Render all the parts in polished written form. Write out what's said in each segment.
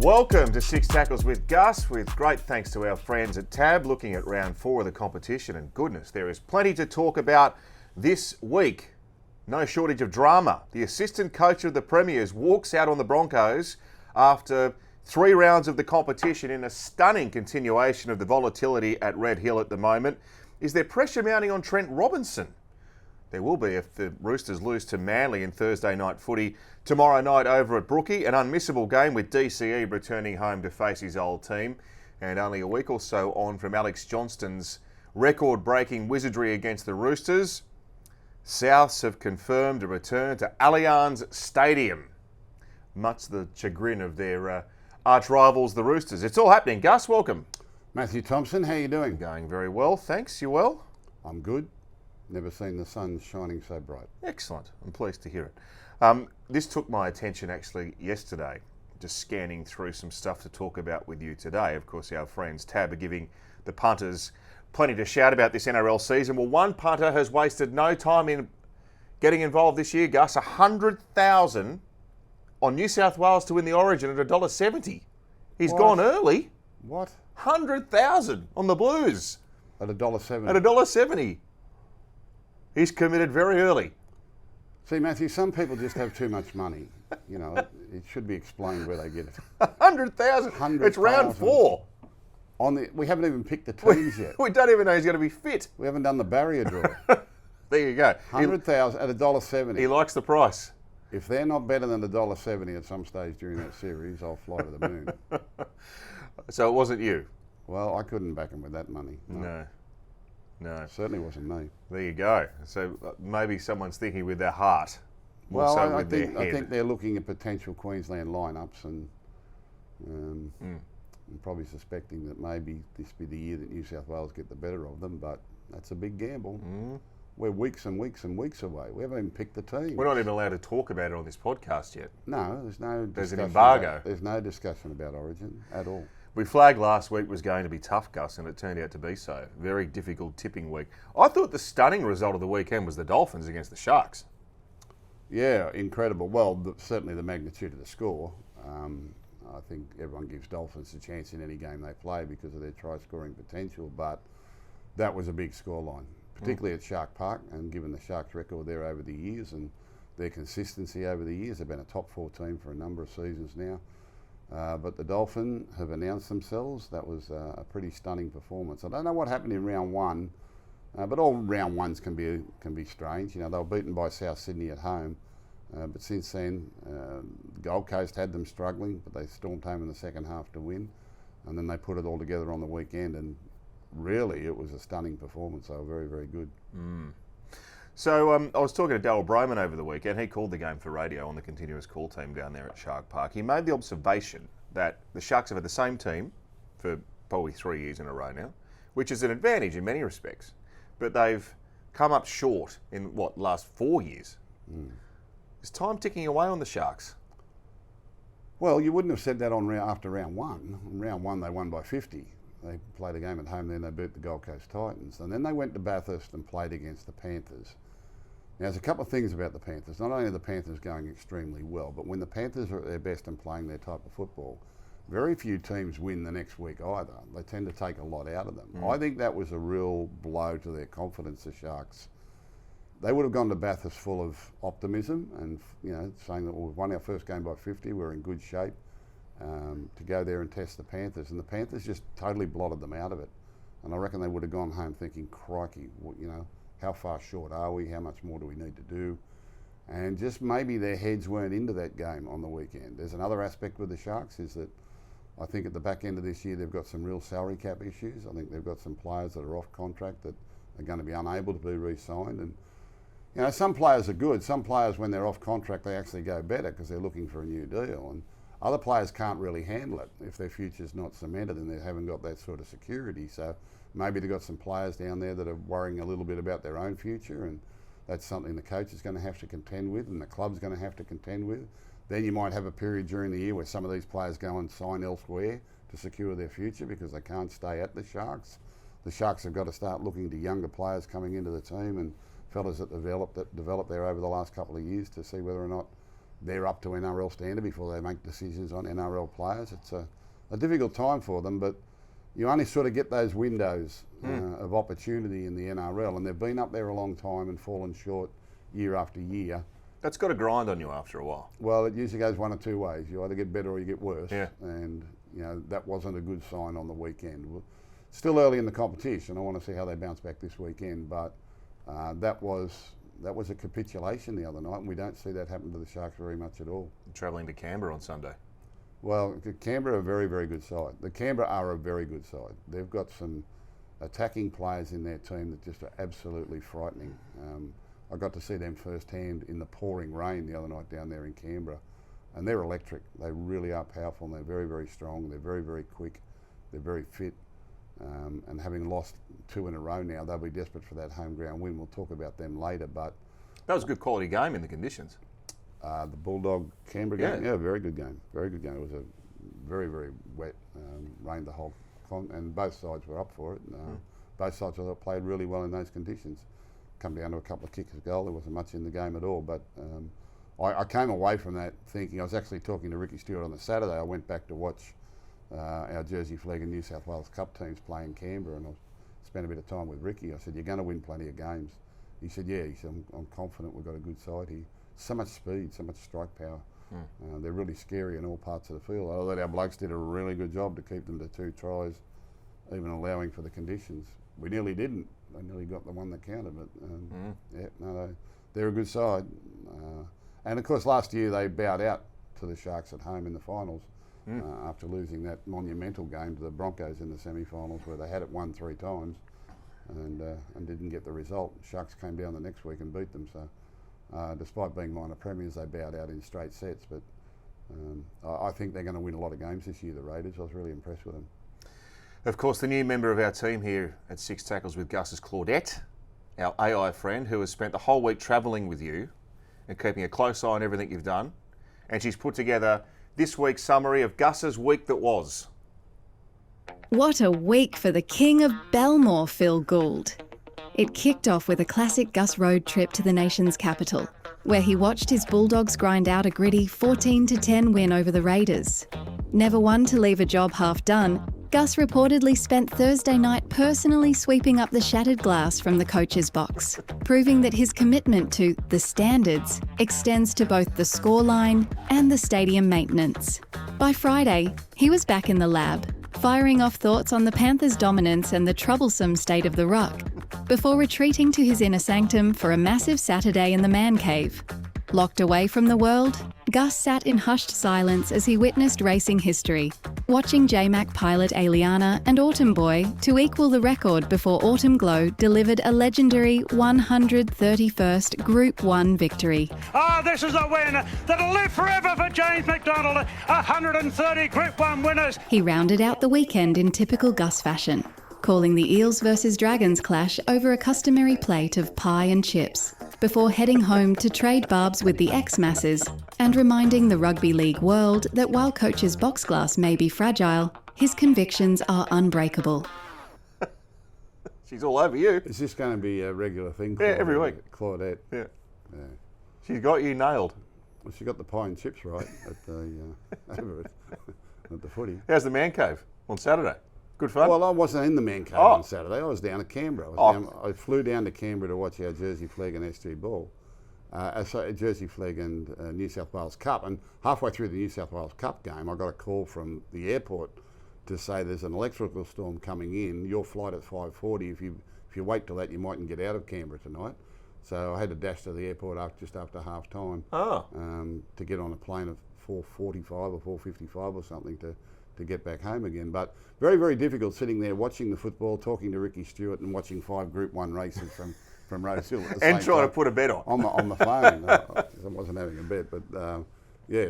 Welcome to Six Tackles with Gus, with great thanks to our friends at Tab, looking at round 4 of the competition, and goodness, there is plenty to talk about this week. No shortage of drama. The assistant coach of the Premiers walks out on the Broncos after 3 rounds of the competition in a stunning continuation of the volatility at Red Hill at the moment. Is there pressure mounting on Trent Robinson? There will be if the Roosters lose to Manly in Thursday night footy tomorrow night over at Brookie. An unmissable game with DCE returning home to face his old team. And only a week or so on from Alex Johnston's record-breaking wizardry against the Roosters, Souths have confirmed a return to Allianz Stadium, much to the chagrin of their arch-rivals, the Roosters. It's all happening. Gus, welcome. Matthew Thompson, how you doing? Going very well, thanks. You well? I'm good. Never seen the sun shining so bright. Excellent. I'm pleased to hear it. This took my attention actually yesterday, just scanning through some stuff to talk about with you today. Of course, our friends Tab are giving the punters plenty to shout about this NRL season. Well, one punter has wasted no time in getting involved this year, Gus. 100,000 on New South Wales to win the Origin at $1.70. He's gone early. What? 100,000 on the Blues. At $1.70? At $1.70. He's committed very early. See, Matthew, some people just have too much money. You know, it should be explained where they get it. 100,000. It's round 4. We haven't even picked the teams yet. We don't even know he's going to be fit. We haven't done the barrier draw. There you go. 100,000 at $1.70. He likes the price. If they're not better than $1.70 at some stage during that series, I'll fly to the moon. So it wasn't you? Well, I couldn't back him with that money. No. Certainly wasn't me. There you go. So maybe someone's thinking with their heart, more well, so I with their think, head. I think they're looking at potential Queensland lineups and I'm probably suspecting that maybe this be the year that New South Wales get the better of them, but that's a big gamble. We're weeks and weeks and weeks away. We haven't even picked the team. We're not even allowed to talk about it on this podcast yet. No, there's an embargo. There's no discussion about Origin at all. We flagged last week was going to be tough, Gus, and it turned out to be so. Very difficult tipping week. I thought the stunning result of the weekend was the Dolphins against the Sharks. Yeah, incredible. Well, certainly the magnitude of the score. I think everyone gives Dolphins a chance in any game they play because of their try-scoring potential, but that was a big scoreline, particularly at Shark Park, and given the Sharks' record there over the years and their consistency over the years, they've been a top 4 team for a number of seasons now. But the Dolphins have announced themselves. That was a pretty stunning performance. I don't know what happened in round 1, but all round 1s can be strange. You know, they were beaten by South Sydney at home, but since then, Gold Coast had them struggling, but they stormed home in the second half to win, and then they put it all together on the weekend, and really it was a stunning performance. They were very, very good. So I was talking to Daryl Broman over the weekend. He called the game for radio on the continuous call team down there at Shark Park. He made the observation that the Sharks have had the same team for probably 3 years in a row now, which is an advantage in many respects. But they've come up short in, last 4 years. Is time ticking away on the Sharks? Well, you wouldn't have said that after round 1. In round 1, they won by 50. They played a game at home, then they beat the Gold Coast Titans. And then they went to Bathurst and played against the Panthers. Now, there's a couple of things about the Panthers. Not only are the Panthers going extremely well, but when the Panthers are at their best and playing their type of football, very few teams win the next week either. They tend to take a lot out of them. I think that was a real blow to their confidence, the Sharks. They would have gone to Bathurst full of optimism and, you know, saying that we've won our first game by 50, we're in good shape. To go there and test the Panthers, and the Panthers just totally blotted them out of it. And I reckon they would have gone home thinking, crikey, you know, how far short are we? How much more do we need to do? And just maybe their heads weren't into that game on the weekend. There's another aspect with the Sharks is that I think at the back end of this year they've got some real salary cap issues. I think they've got some players that are off contract that are going to be unable to be re-signed. And you know, some players are good. Some players, when they're off contract, they actually go better because they're looking for a new deal. And other players can't really handle it if their future's not cemented and they haven't got that sort of security. So maybe they've got some players down there that are worrying a little bit about their own future, and that's something the coach is going to have to contend with and the club's going to have to contend with. Then you might have a period during the year where some of these players go and sign elsewhere to secure their future because they can't stay at the Sharks. The Sharks have got to start looking to younger players coming into the team and fellas that developed there over the last couple of years to see whether or not they're up to NRL standard before they make decisions on NRL players. It's a difficult time for them, but you only sort of get those windows of opportunity in the NRL, and they've been up there a long time and fallen short year after year. That's got to grind on you after a while. Well, it usually goes one of two ways. You either get better or you get worse. Yeah. And, that wasn't a good sign on the weekend. Still early in the competition. I want to see how they bounce back this weekend, but that was a capitulation the other night, and we don't see that happen to the Sharks very much at all. Travelling to Canberra on Sunday. Well, Canberra are a very, very good side. The Canberra are a very good side. They've got some attacking players in their team that just are absolutely frightening. I got to see them firsthand in the pouring rain the other night down there in Canberra, and they're electric. They really are powerful, and they're very, very strong. They're very, very quick. They're very fit. And having lost 2 in a row now, they'll be desperate for that home ground win. We'll talk about them later, but that was a good quality game in the conditions. The Bulldog-Canberra game? Yeah, very good game. Very good game. It was a very, very wet, rained the whole and both sides were up for it. Both sides I thought played really well in those conditions. Come down to a couple of kicks of goal. There wasn't much in the game at all, but I came away from that thinking, I was actually talking to Ricky Stewart on the Saturday. I went back to watch our Jersey Flegg and New South Wales Cup teams play in Canberra, and I spent a bit of time with Ricky. I said, you're going to win plenty of games. He said, yeah. He said, I'm confident we've got a good side here. So much speed, so much strike power. They're really scary in all parts of the field. I thought our blokes did a really good job to keep them to 2 tries, even allowing for the conditions. We nearly didn't. They nearly got the one that counted, but they're a good side. And of course, last year they bowed out to the Sharks at home in the finals after losing that monumental game to the Broncos in the semi-finals, where they had it won 3 times and didn't get the result. Sharks came down the next week and beat them. So despite being minor premiers, they bowed out in straight sets. But I think they're going to win a lot of games this year, the Raiders. I was really impressed with them. Of course, the new member of our team here at Six Tackles with Gus is Claudette, our AI friend, who has spent the whole week travelling with you and keeping a close eye on everything you've done. And she's put together this week's summary of Gus's week that was. What a week for the king of Belmore, Phil Gould. It kicked off with a classic Gus road trip to the nation's capital, where he watched his Bulldogs grind out a gritty 14-10 win over the Raiders. Never one to leave a job half done, Gus reportedly spent Thursday night personally sweeping up the shattered glass from the coach's box, proving that his commitment to the standards extends to both the scoreline and the stadium maintenance. By Friday, he was back in the lab, firing off thoughts on the Panthers' dominance and the troublesome state of the ruck, before retreating to his inner sanctum for a massive Saturday in the man cave. Locked away from the world, Gus sat in hushed silence as he witnessed racing history, watching J-Mac pilot Aliana and Autumn Boy to equal the record before Autumn Glow delivered a legendary 131st Group 1 victory. This is a win that'll live forever for James McDonald. 130 Group 1 winners. He rounded out the weekend in typical Gus fashion, calling the Eels versus Dragons clash over a customary plate of pie and chips, before heading home to trade barbs with the ex-masses and reminding the rugby league world that while Coach's box glass may be fragile, his convictions are unbreakable. She's all over you. Is this going to be a regular thing? Yeah, every week. Claudette. Yeah. She's got you nailed. Well, she got the pie and chips right at the over at the footy. How's the man cave on Saturday? Good fun? Well, I wasn't in the man cave on Saturday. I was down at Canberra. I flew down to Canberra to watch our Jersey Flegg and SG Ball. Jersey Flegg and New South Wales Cup. And halfway through the New South Wales Cup game, I got a call from the airport to say there's an electrical storm coming in. Your flight at 5:40. If you wait till that, you mightn't get out of Canberra tonight. So I had to dash to the airport just after half time to get on a plane at 4:45 or 4:55 or something to get back home again. But very, very difficult sitting there watching the football, talking to Ricky Stewart and watching 5 Group 1 races from Rose Hill. And trying to put a bet on. On the phone. I wasn't having a bet, but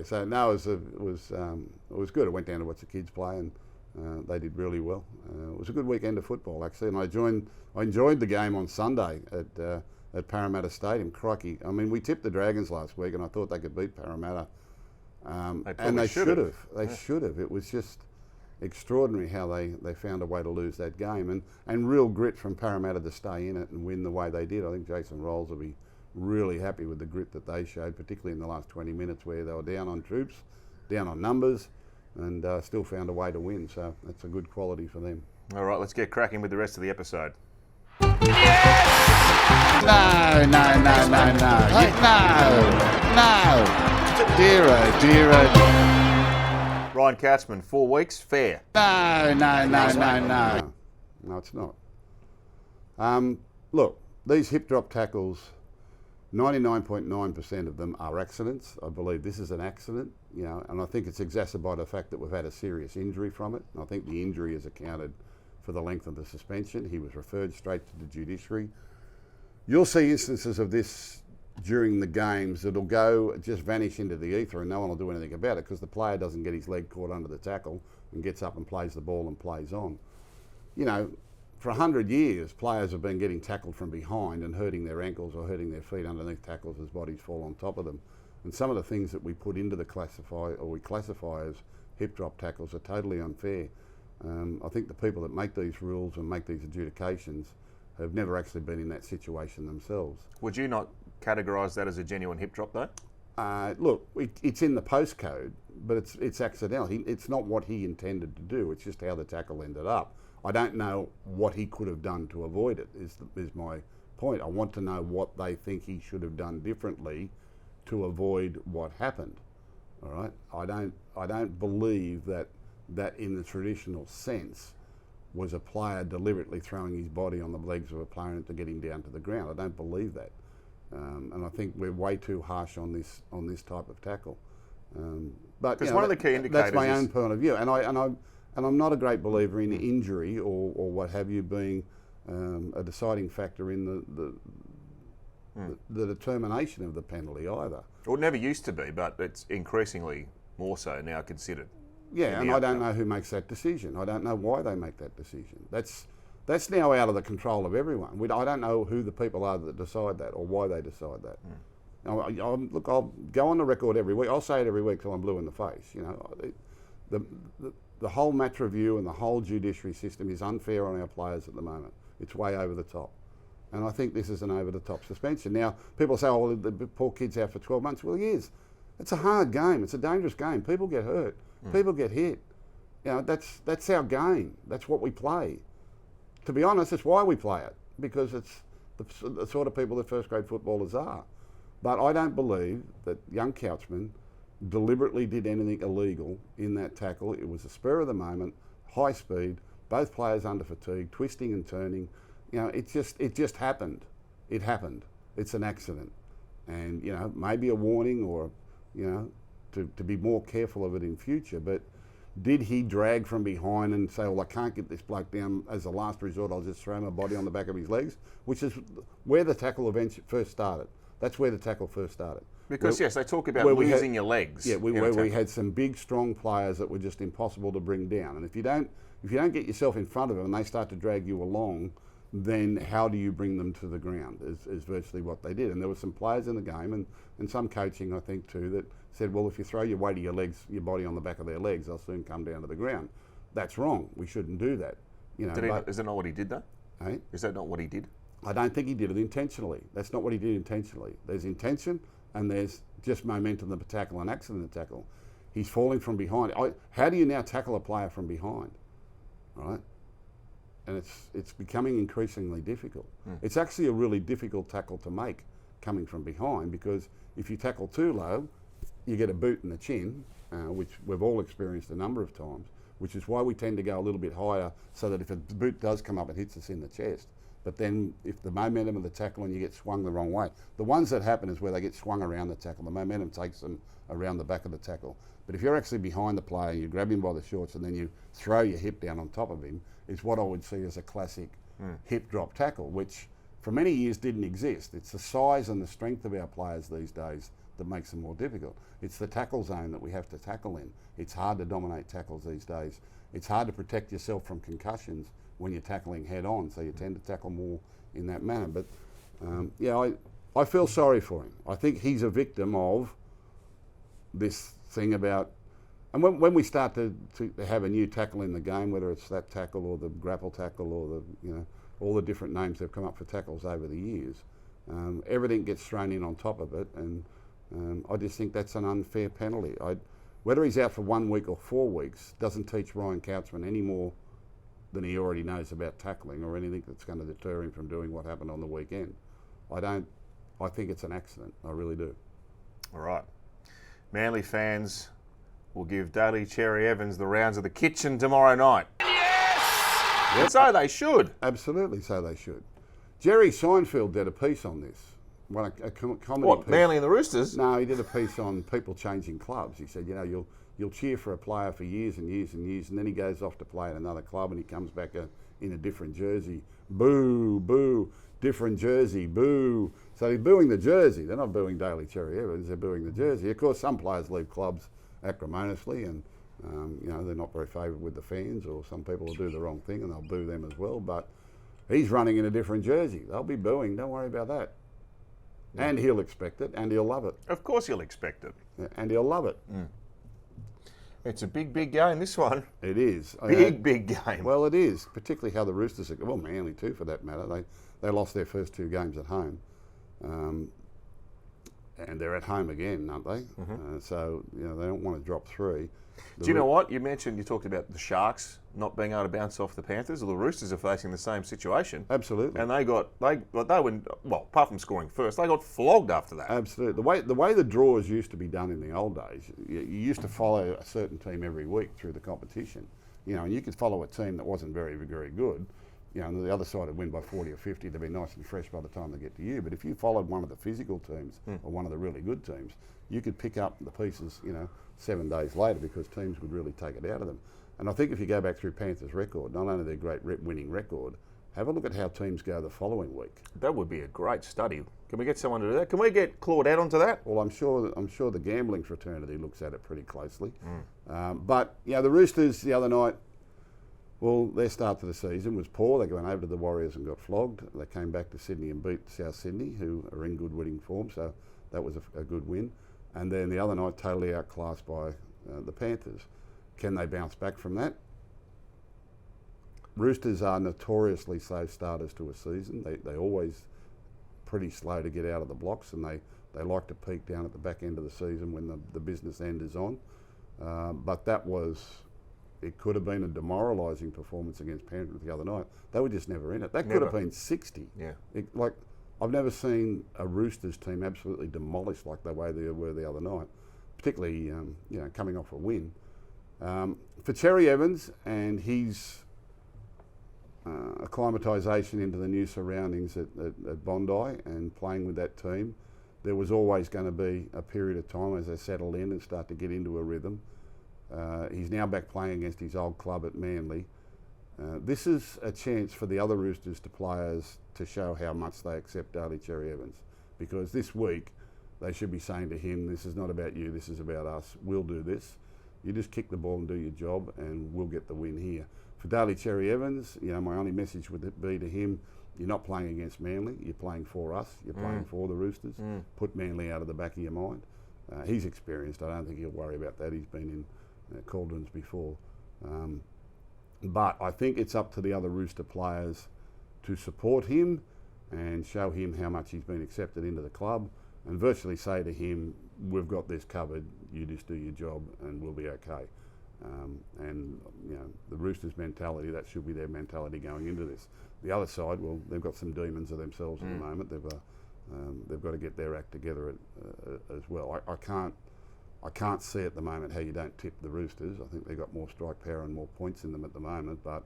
so no, it was good. I went down to watch the kids play and they did really well. It was a good weekend of football actually, and I enjoyed the game on Sunday at Parramatta Stadium. Crikey. I mean, we tipped the Dragons last week and I thought they could beat Parramatta. And they should have. They should have. It was just extraordinary how they found a way to lose that game, and real grit from Parramatta to stay in it and win the way they did. I think Jason Rolls will be really happy with the grit that they showed, particularly in the last 20 minutes where they were down on troops, down on numbers, and still found a way to win. So that's a good quality for them. All right, let's get cracking with the rest of the episode. No. Dear. Ryan Couchman, 4 weeks, fair. No. No, it's not. Look, these hip drop tackles, 99.9% of them are accidents. I believe this is an accident, and I think it's exacerbated by the fact that we've had a serious injury from it. And I think the injury is accounted for the length of the suspension. He was referred straight to the judiciary. You'll see instances of this during the games that'll just vanish into the ether and no one will do anything about it because the player doesn't get his leg caught under the tackle and gets up and plays the ball and plays on. For 100 years, players have been getting tackled from behind and hurting their ankles or hurting their feet underneath tackles as bodies fall on top of them. And some of the things that we put into we classify as hip drop tackles are totally unfair. I think the people that make these rules and make these adjudications have never actually been in that situation themselves. Would you not categorise that as a genuine hip drop though? Look, it's in the postcode, but it's accidental. It's not what he intended to do. It's just how the tackle ended up. I don't know what he could have done to avoid it, is my point. I want to know what they think he should have done differently to avoid what happened. All right? I don't believe that in the traditional sense was a player deliberately throwing his body on the legs of a opponent to get him down to the ground. I don't believe that. And I think we're way too harsh on this type of tackle. But because one of the key indicators that's my own point of view, and I'm not a great believer in injury or what have you being a deciding factor in the determination of the penalty either. Well, it never used to be, but it's increasingly more so now considered. Yeah, and I don't know who makes that decision. I don't know why they make that decision. That's now out of the control of everyone. I don't know who the people are that decide that or why they decide that. Now, I'll go on the record every week. I'll say it every week till I'm blue in the face. The whole match review and the whole judiciary system is unfair on our players at the moment. It's way over the top. And I think this is an over-the-top suspension. Now, people say, oh, well, the poor kid's out for 12 months. Well, he is. It's a hard game. It's a dangerous game. People get hurt. People get hit. That's our game. That's what we play. To be honest, it's why we play it, because it's the sort of people that first-grade footballers are. But I don't believe that young Couchman deliberately did anything illegal in that tackle. It was a spur of the moment, high speed, both players under fatigue, twisting and turning. It just happened. It happened. It's an accident. And, maybe a warning or, to be more careful of it in future. But did he drag from behind and say, well, I can't get this bloke down as a last resort, I'll just throw my body on the back of his legs? Which is where the tackle event first started. That's where the tackle first started. Because, yes, they talk about losing your legs. Yeah, where we had some big, strong players that were just impossible to bring down. And if you don't get yourself in front of them and they start to drag you along, then how do you bring them to the ground is virtually what they did. And there were some players in the game and some coaching, I think, too, that said, well, if you throw your weight of your body on the back of their legs, they'll soon come down to the ground. That's wrong. We shouldn't do that. Is that not what he did, though? Eh? Is that not what he did? I don't think he did it intentionally. That's not what he did intentionally. There's intention and there's just momentum of the tackle and accident of the tackle. He's falling from behind. How do you now tackle a player from behind? Right? And it's becoming increasingly difficult. It's actually a really difficult tackle to make coming from behind, because if you tackle too low, you get a boot in the chin, which we've all experienced a number of times, which is why we tend to go a little bit higher so that if a boot does come up, it hits us in the chest. But then if the momentum of the tackle and you get swung the wrong way, the ones that happen is where they get swung around the tackle. The momentum takes them around the back of the tackle. But if you're actually behind the player, you grab him by the shorts and then you throw your hip down on top of him, is what I would see as a classic hip drop tackle, which for many years didn't exist. It's the size and the strength of our players these days that makes them more difficult. It's the tackle zone that we have to tackle in. It's hard to dominate tackles these days. It's hard to protect yourself from concussions when you're tackling head on, so you tend to tackle more in that manner. But I feel sorry for him. I think he's a victim of this thing about, and when we start to have a new tackle in the game, whether it's that tackle or the grapple tackle or the all the different names that have come up for tackles over the years, Everything gets thrown in on top of it, and I just think that's an unfair penalty. Whether he's out for 1 week or 4 weeks doesn't teach Ryan COUCHMAN any more than he already knows about tackling or anything that's going to deter him from doing what happened on the weekend. I think it's an accident. I really do. All right. Manly fans will give Daly Cherry-Evans the rounds of the kitchen tomorrow night. Yes! And so they should. Absolutely, so they should. Jerry Seinfeld did a piece on this. A comedy What, piece. Manly and the Roosters? No, he did a piece on people changing clubs. He said, you'll cheer for a player for years and years and years, and then he goes off to play at another club and he comes back in a different jersey. Boo, boo, different jersey, boo. So they're booing the jersey. They're not booing Daly Cherry-Evans, they're booing the jersey. Of course, some players leave clubs acrimoniously and they're not very favoured with the fans, or some people will do the wrong thing and they'll boo them as well. But he's running in a different jersey. They'll be booing, don't worry about that. Yeah. And he'll expect it, and he'll love it. Of course he'll expect it. Yeah, and he'll love it. Mm. It's a big, big game, this one. It is. Big game. Well, it is, particularly how the Roosters, well, Manly too for that matter, they lost their first 2 games at home. And they're at home again, aren't they? Mm-hmm. So, they don't want to drop 3. Do you know what? You talked about the Sharks not being able to bounce off the Panthers. Well, the Roosters are facing the same situation. Absolutely. And they went, apart from scoring first, they got flogged after that. Absolutely. The way the draws used to be done in the old days, you used to follow a certain team every week through the competition. And you could follow a team that wasn't very, very good. And the other side would win by 40 or 50. They'd be nice and fresh by the time they get to you. But if you followed one of the physical teams or one of the really good teams, you could pick up the pieces, 7 days later, because teams would really take it out of them. And I think if you go back through Panthers' record, not only their great winning record, have a look at how teams go the following week. That would be a great study. Can we get someone to do that? Can we get Claudette onto that? Well, I'm sure the gambling fraternity looks at it pretty closely. But the Roosters the other night, well, their start to the season was poor. They went over to the Warriors and got flogged. They came back to Sydney and beat South Sydney, who are in good winning form, so that was a good win. And then the other night, totally outclassed by the Panthers. Can they bounce back from that? Roosters are notoriously slow starters to a season. They're always pretty slow to get out of the blocks, and they like to peak down at the back end of the season when the business end is on. But it could have been a demoralising performance against Panthers the other night. They were just never in it. That could have been 60. Yeah. I've never seen a Roosters team absolutely demolished like the way they were the other night, particularly coming off a win. For Cherry-Evans and his acclimatisation into the new surroundings at Bondi and playing with that team, there was always going to be a period of time as they settle in and start to get into a rhythm. He's now back playing against his old club at Manly. This is a chance for the other Roosters players to show how much they accept Daly Cherry-Evans, because this week they should be saying to him, this is not about you, this is about us. We'll do this. You just kick the ball and do your job and we'll get the win here. For Daly Cherry-Evans, my only message would be to him, you're not playing against Manly, you're playing for us, you're playing for the Roosters. Put Manly out of the back of your mind. He's experienced, I don't think he'll worry about that. He's been in cauldrons before. But I think it's up to the other Rooster players to support him and show him how much he's been accepted into the club, and virtually say to him, we've got this covered, you just do your job and we'll be okay. The Roosters mentality, that should be their mentality going into this. The other side, well, they've got some demons of themselves at the moment. They've got to get their act together as well. I can't see at the moment how you don't tip the Roosters. I think they've got more strike power and more points in them at the moment, but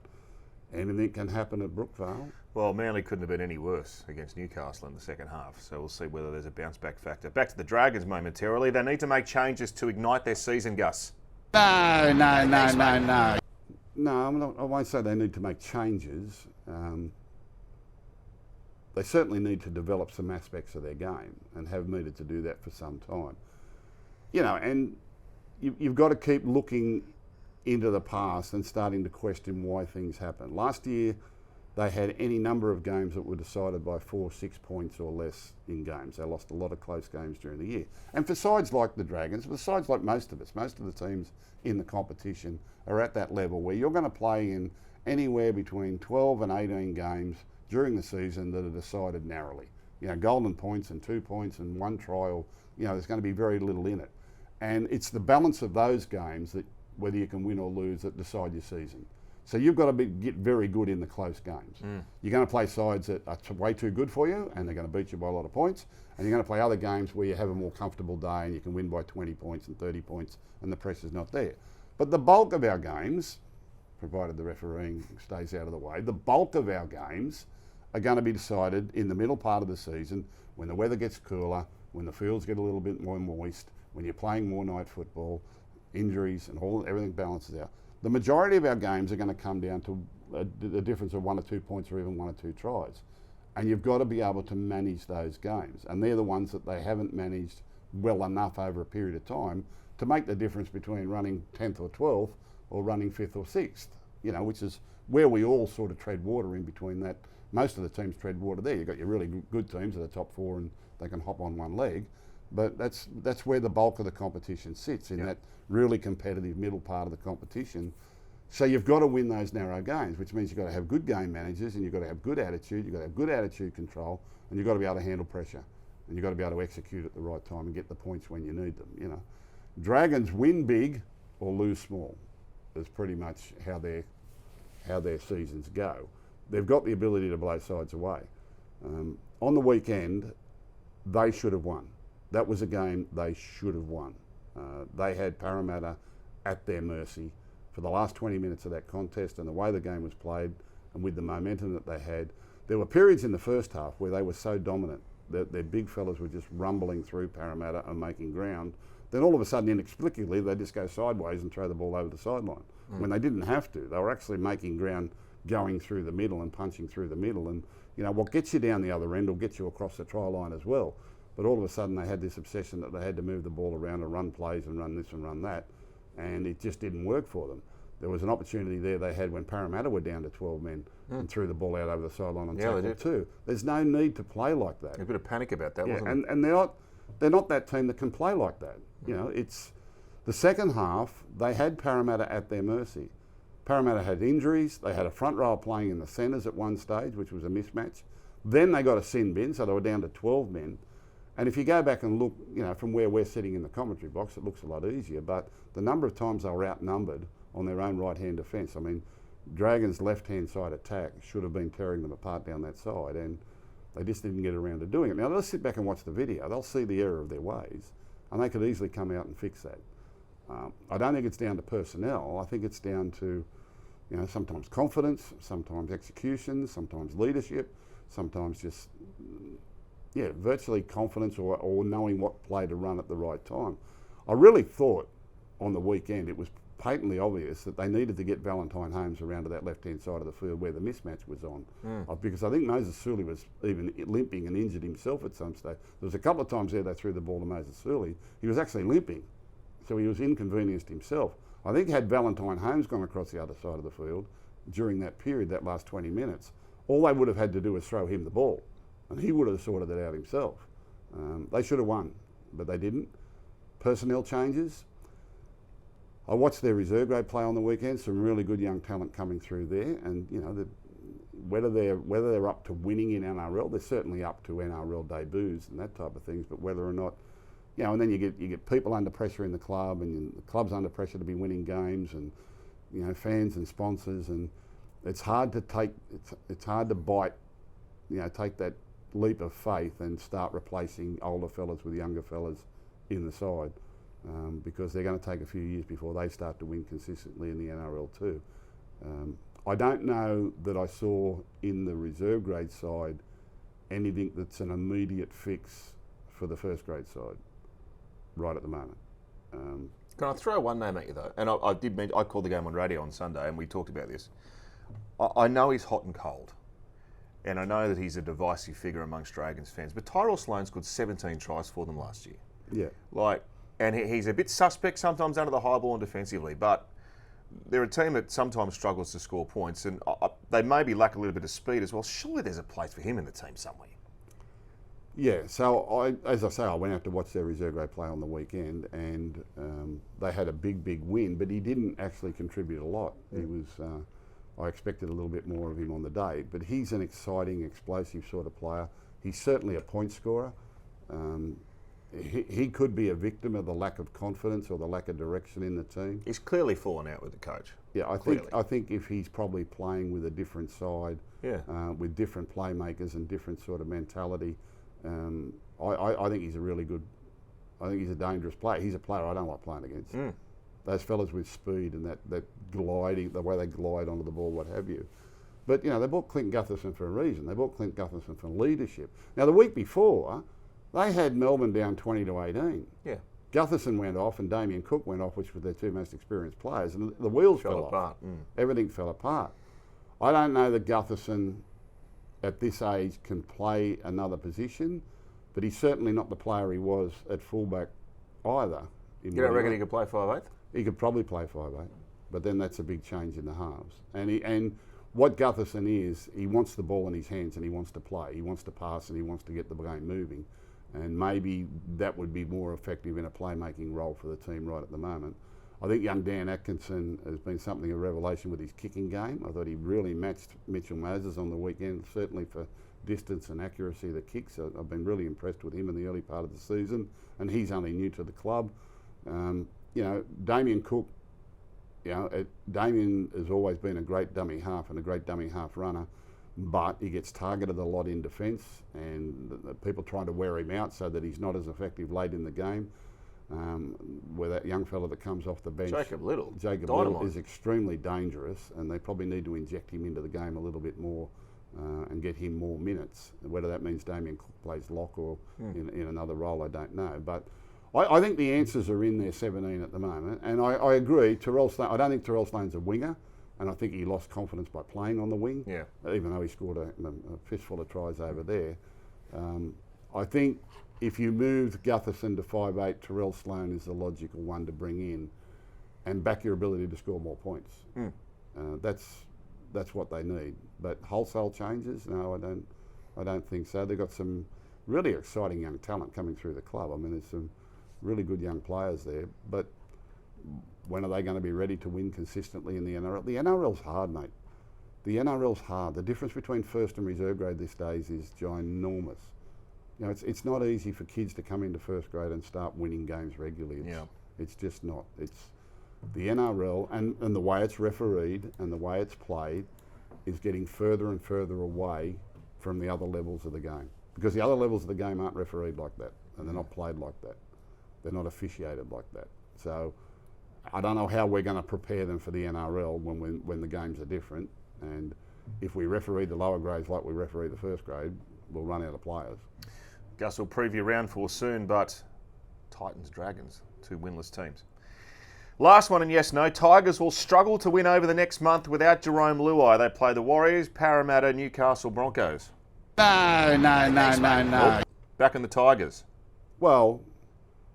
anything can happen at Brookvale. Well, Manly couldn't have been any worse against Newcastle in the second half, so we'll see whether there's a bounce back factor. Back to the Dragons momentarily. They need to make changes to ignite their season, Gus. No. No, I won't say they need to make changes. They certainly need to develop some aspects of their game and have needed to do that for some time. And you've got to keep looking into the past and starting to question why things happen. Last year, they had any number of games that were decided by 4 or 6 points or less in games. They lost a lot of close games during the year. And for sides like the Dragons, for sides like most of us, most of the teams in the competition are at that level where you're going to play in anywhere between 12 and 18 games during the season that are decided narrowly. golden points and 2 points and 1 try, or there's going to be very little in it. And it's the balance of those games that whether you can win or lose that decide your season. So you've got to get very good in the close games. You're going to play sides that are way too good for you and they're going to beat you by a lot of points, and you're going to play other games where you have a more comfortable day and you can win by 20 points and 30 points and the pressure's not there. But the bulk of our games, provided the refereeing stays out of the way, the bulk of our games are going to be decided in the middle part of the season when the weather gets cooler, when the fields get a little bit more moist, when you're playing more night football, injuries and everything balances out. The majority of our games are going to come down to the difference of 1 or 2 points or even 1 or 2 tries. And you've got to be able to manage those games. And they're the ones that they haven't managed well enough over a period of time to make the difference between running 10th or 12th or running 5th or 6th, which is where we all sort of tread water in between that. Most of the teams tread water there. You've got your really good teams that are top 4 and they can hop on one leg. But that's where the bulk of the competition sits, in that really competitive middle part of the competition. So you've got to win those narrow games, which means you've got to have good game managers and you've got to have good attitude, you've got to have good attitude control, and you've got to be able to handle pressure. And you've got to be able to execute at the right time and get the points when you need them. Dragons win big or lose small is pretty much how their seasons go. They've got the ability to blow sides away. On the weekend, they should have won. That was a game they should have won. They had Parramatta at their mercy for the last 20 minutes of that contest, and the way the game was played and with the momentum that they had. There were periods in the first half where they were so dominant that their big fellas were just rumbling through Parramatta and making ground. Then all of a sudden, inexplicably, they just go sideways and throw the ball over the sideline when they didn't have to. They were actually making ground going through the middle and punching through the middle. And what gets you down the other end will get you across the try line as well. But all of a sudden they had this obsession that they had to move the ball around and run plays and run this and run that, and it just didn't work for them. There was an opportunity there they had when Parramatta were down to 12 men and threw the ball out over the sideline and tackled too. There's no need to play like that. A bit of panic about that, wasn't it? And they're not that team that can play like that. It's the second half, they had Parramatta at their mercy. Parramatta had injuries. They had a front row playing in the centres at one stage, which was a mismatch. Then they got a sin bin, so they were down to 12 men. And if you go back and look, from where we're sitting in the commentary box, it looks a lot easier. But the number of times they were outnumbered on their own right-hand defence. I mean, Dragons' left-hand side attack should have been tearing them apart down that side, and they just didn't get around to doing it. Now, they'll sit back and watch the video. They'll see the error of their ways, and they could easily come out and fix that. I don't think it's down to personnel. I think it's down to, sometimes confidence, sometimes execution, sometimes leadership, sometimes just... virtually confidence or knowing what play to run at the right time. I really thought on the weekend it was patently obvious that they needed to get Valentine Holmes around to that left-hand side of the field where the mismatch was on. Because I think Moses Suli was even limping and injured himself at some stage. There was a couple of times there they threw the ball to Moses Suli. He was actually limping, so he was inconvenienced himself. I think had Valentine Holmes gone across the other side of the field during that period, that last 20 minutes, all they would have had to do was throw him the ball. And he would have sorted it out himself. They should have won, but they didn't. Personnel changes. I watched their reserve grade play on the weekend. Some really good young talent coming through there, and whether they're up to winning in NRL, they're certainly up to NRL debuts and that type of things. But whether or not, and then you get people under pressure in the club, and the club's under pressure to be winning games, and fans and sponsors, and it's hard to take. It's hard to bite. Take that leap of faith and start replacing older fellas with younger fellas in the side, because they're going to take a few years before they start to win consistently in the NRL too. I don't know that I saw in the reserve grade side anything that's an immediate fix for the first grade side right at the moment. Can I throw one name at you though? And I did mention, I called the game on radio on Sunday and we talked about this. I know he's hot and cold. And I know that he's a divisive figure amongst Dragons fans, but Tyrell Sloan scored 17 tries for them last year. Yeah. And he's a bit suspect sometimes under the high ball and defensively, but they're a team that sometimes struggles to score points, and they maybe lack a little bit of speed as well. Surely there's a place for him in the team somewhere. Yeah, so as I say, I went out to watch their reserve grade play on the weekend, and they had a big win, but he didn't actually contribute a lot. He was... I expected a little bit more of him on the day, but he's an exciting, explosive sort of player. He's certainly a point scorer. He could be a victim of the lack of confidence or the lack of direction in the team. He's clearly fallen out with the coach. Yeah, I think if he's probably playing with a different side, with different playmakers and different sort of mentality, I think he's a really good. I think he's a dangerous player. He's a player I don't like playing against. Those fellas with speed and that gliding, the way they glide onto the ball, what have you. But you know, they bought Clint Gutherson for a reason. They bought Clint Gutherson for leadership. Now the week before, they had Melbourne down 20-18. Yeah. Gutherson went off and Damien Cook went off, which were their two most experienced players, and the wheels fell apart. off. Everything fell apart. I don't know that Gutherson at this age can play another position, but he's certainly not the player he was at fullback either. You don't reckon he could play 5'8"? He could probably play 5'8", but then that's a big change in the halves. And what Gutherson is, he wants the ball in his hands and he wants to play. He wants to pass and he wants to get the game moving. And maybe that would be more effective in a playmaking role for the team right at the moment. I think young Dan Atkinson has been something of a revelation with his kicking game. I thought he really matched Mitchell Moses on the weekend, certainly for distance and accuracy of the kicks. I've been really impressed with him in the early part of the season, and he's only new to the club. You know, Damien Cook, you know, Damien has always been a great dummy half and a great dummy half runner, but he gets targeted a lot in defence, and the people trying to wear him out so that he's not as effective late in the game. Where that young fella that comes off the bench, Jacob Little is extremely dangerous, and they probably need to inject him into the game a little bit more and get him more minutes. Whether that means Damien Cook plays lock or in another role, I don't know. But I think the answers are in their 17 at the moment, and I agree. Terrell Sloan, I don't think Terrell Sloan's a winger, and I think he lost confidence by playing on the wing, even though he scored a fistful of tries over there. I think if you moved Gutherson to 5'8", Terrell Sloan is the logical one to bring in and back your ability to score more points. That's what they need. But wholesale changes, no, I don't think so. They've got some really exciting young talent coming through the club. I mean, there's some really good young players there, but when are they going to be ready to win consistently in the NRL? The NRL's hard, mate. The NRL's hard. The difference between first and reserve grade these days is ginormous. You know, it's not easy for kids to come into first grade and start winning games regularly. It's just not. It's the NRL and the way it's refereed and the way it's played is getting further and further away from the other levels of the game, because the other levels of the game aren't refereed like that, and they're not played like that. They're not officiated like that. So I don't know how we're going to prepare them for the NRL when the games are different, and if we referee the lower grades like we referee the first grade, we'll run out of players. Gus will preview round 4 soon, but Titans, Dragons, 2 winless teams. Last one, and yes, no, Tigers will struggle to win over the next month without Jerome Luai. They play the Warriors, Parramatta, Newcastle, Broncos. No. Back in the Tigers. Well,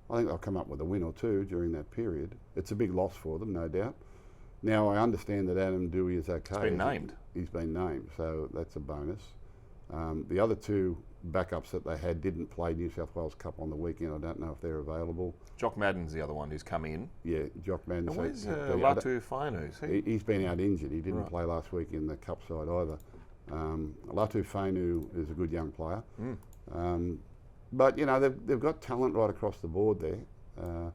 I think they'll come up with a win or two during that period. It's a big loss for them, no doubt. Now, I understand that Adam Dewey is okay. He's been named. He's been named, so that's a bonus. The other two backups that they had didn't play New South Wales Cup on the weekend. I don't know if they're available. Jock Madden's the other one who's come in. Yeah, Jock Madden. And where's Latu Fainu? He's been out injured. He didn't play last week in the Cup side either. Latu Fainu is a good young player. But, you know, they've got talent right across the board there.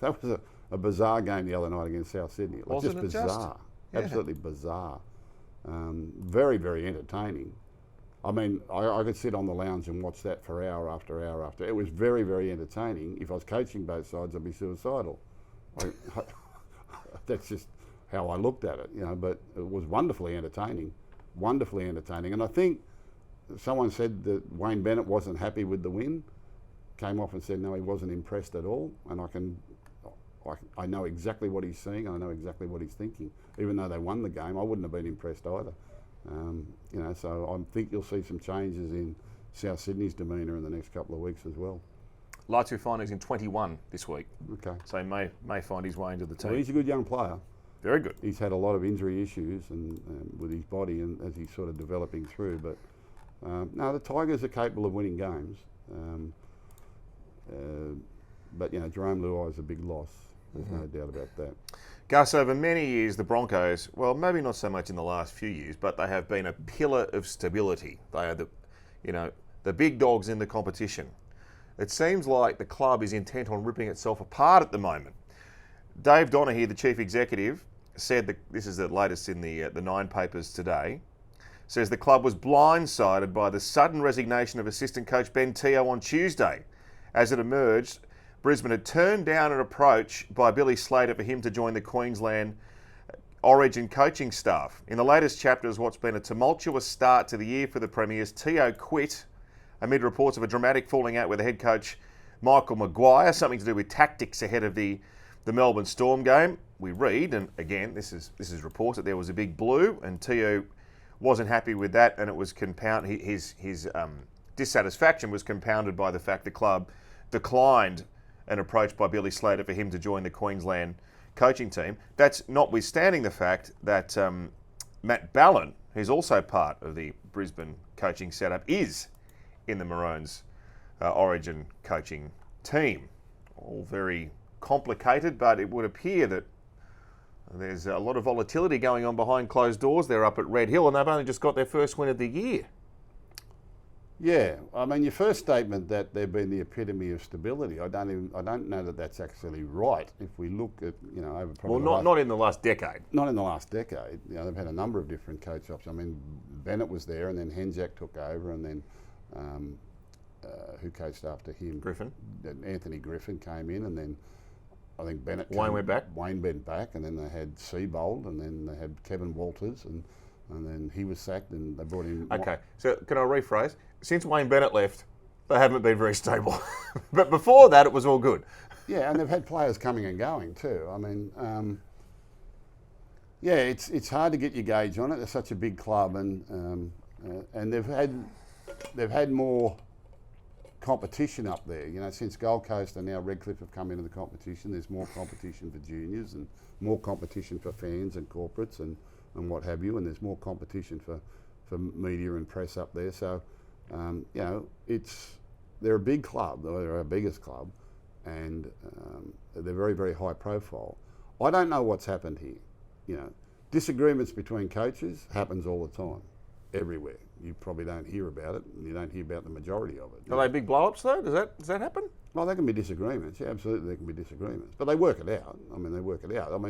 That was a bizarre game the other night against South Sydney. Wasn't just it bizarre. Absolutely bizarre. Very, very entertaining. I mean, I could sit on the lounge and watch that for hour after hour after. It was very, very entertaining. If I was coaching both sides, I'd be suicidal. That's just how I looked at it, you know. But it was wonderfully entertaining. And I think someone said that Wayne Bennett wasn't happy with the win. Came off and said no, he wasn't impressed at all. And I know exactly what he's seeing. And I know exactly what he's thinking. Even though they won the game, I wouldn't have been impressed either. You know, so I think you'll see some changes in South Sydney's demeanour in the next couple of weeks as well. Latu Fainu's in 21 this week. Okay. So he may find his way into the team. Well, he's a good young player. Very good. He's had a lot of injury issues and with his body, and as he's sort of developing through. But no, the Tigers are capable of winning games. But you know, Jerome Luai is a big loss. There's no doubt about that. Gus, over many years, the Broncos, well, maybe not so much in the last few years, but they have been a pillar of stability. They are the big dogs in the competition. It seems like the club is intent on ripping itself apart at the moment. Dave Donaghy, the chief executive, said that this is the latest in the Nine papers today. Says the club was blindsided by the sudden resignation of assistant coach Ben Teo on Tuesday. As it emerged, Brisbane had turned down an approach by Billy Slater for him to join the Queensland Origin coaching staff. In the latest chapter of what's been a tumultuous start to the year for the Premiers, Teo quit amid reports of a dramatic falling out with the head coach Michael Maguire, something to do with tactics ahead of the Melbourne Storm game. We read, and again, this is reported, there was a big blue, and Teo wasn't happy with that, and it was his dissatisfaction was compounded by the fact the club declined an approach by Billy Slater for him to join the Queensland coaching team. That's notwithstanding the fact that Matt Ballin, who's also part of the Brisbane coaching setup, is in the Maroons Origin coaching team. All very complicated, but it would appear that there's a lot of volatility going on behind closed doors. They're up at Red Hill, and they've only just got their first win of the year. Yeah, I mean, your first statement that they've been the epitome of stability, I don't know that that's actually right. If we look at, over probably not in the last decade. Not in the last decade. They've had a number of different coach options. I mean, Bennett was there, and then Henjak took over, and then who coached after him? Griffin. Anthony Griffin came in, and then I think Bennett. Wayne went back. Wayne went back, and then they had Seabold, and then they had Kevin Walters, and then he was sacked, and they brought in. Okay, so can I rephrase? Since Wayne Bennett left, they haven't been very stable. But before that, it was all good. Yeah, and they've had players coming and going too. I mean, it's hard to get your gauge on it. They're such a big club, and they've had more competition up there. Since Gold Coast and now Redcliffe have come into the competition, there's more competition for juniors and more competition for fans and corporates and what have you, and there's more competition for media and press up there. So, they're a big club. They're our biggest club, and they're very, very high profile. I don't know what's happened here. Disagreements between coaches happens all the time, everywhere. You probably don't hear about it, and you don't hear about the majority of it. Are they big blow-ups though? Does that happen? Well, there can be disagreements. Yeah, absolutely, there can be disagreements, but they work it out. They work it out.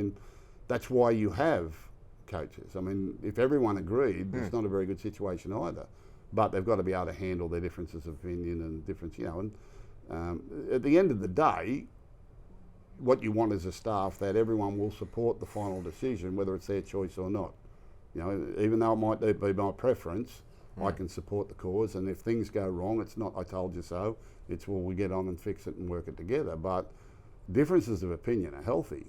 That's why you have coaches. If everyone agreed, it's not a very good situation either. But they've got to be able to handle their differences of opinion and difference, And at the end of the day, what you want is a staff that everyone will support the final decision, whether it's their choice or not. Even though it might be my preference, I can support the cause. And if things go wrong, it's not "I told you so." It's we get on and fix it and work it together. But differences of opinion are healthy.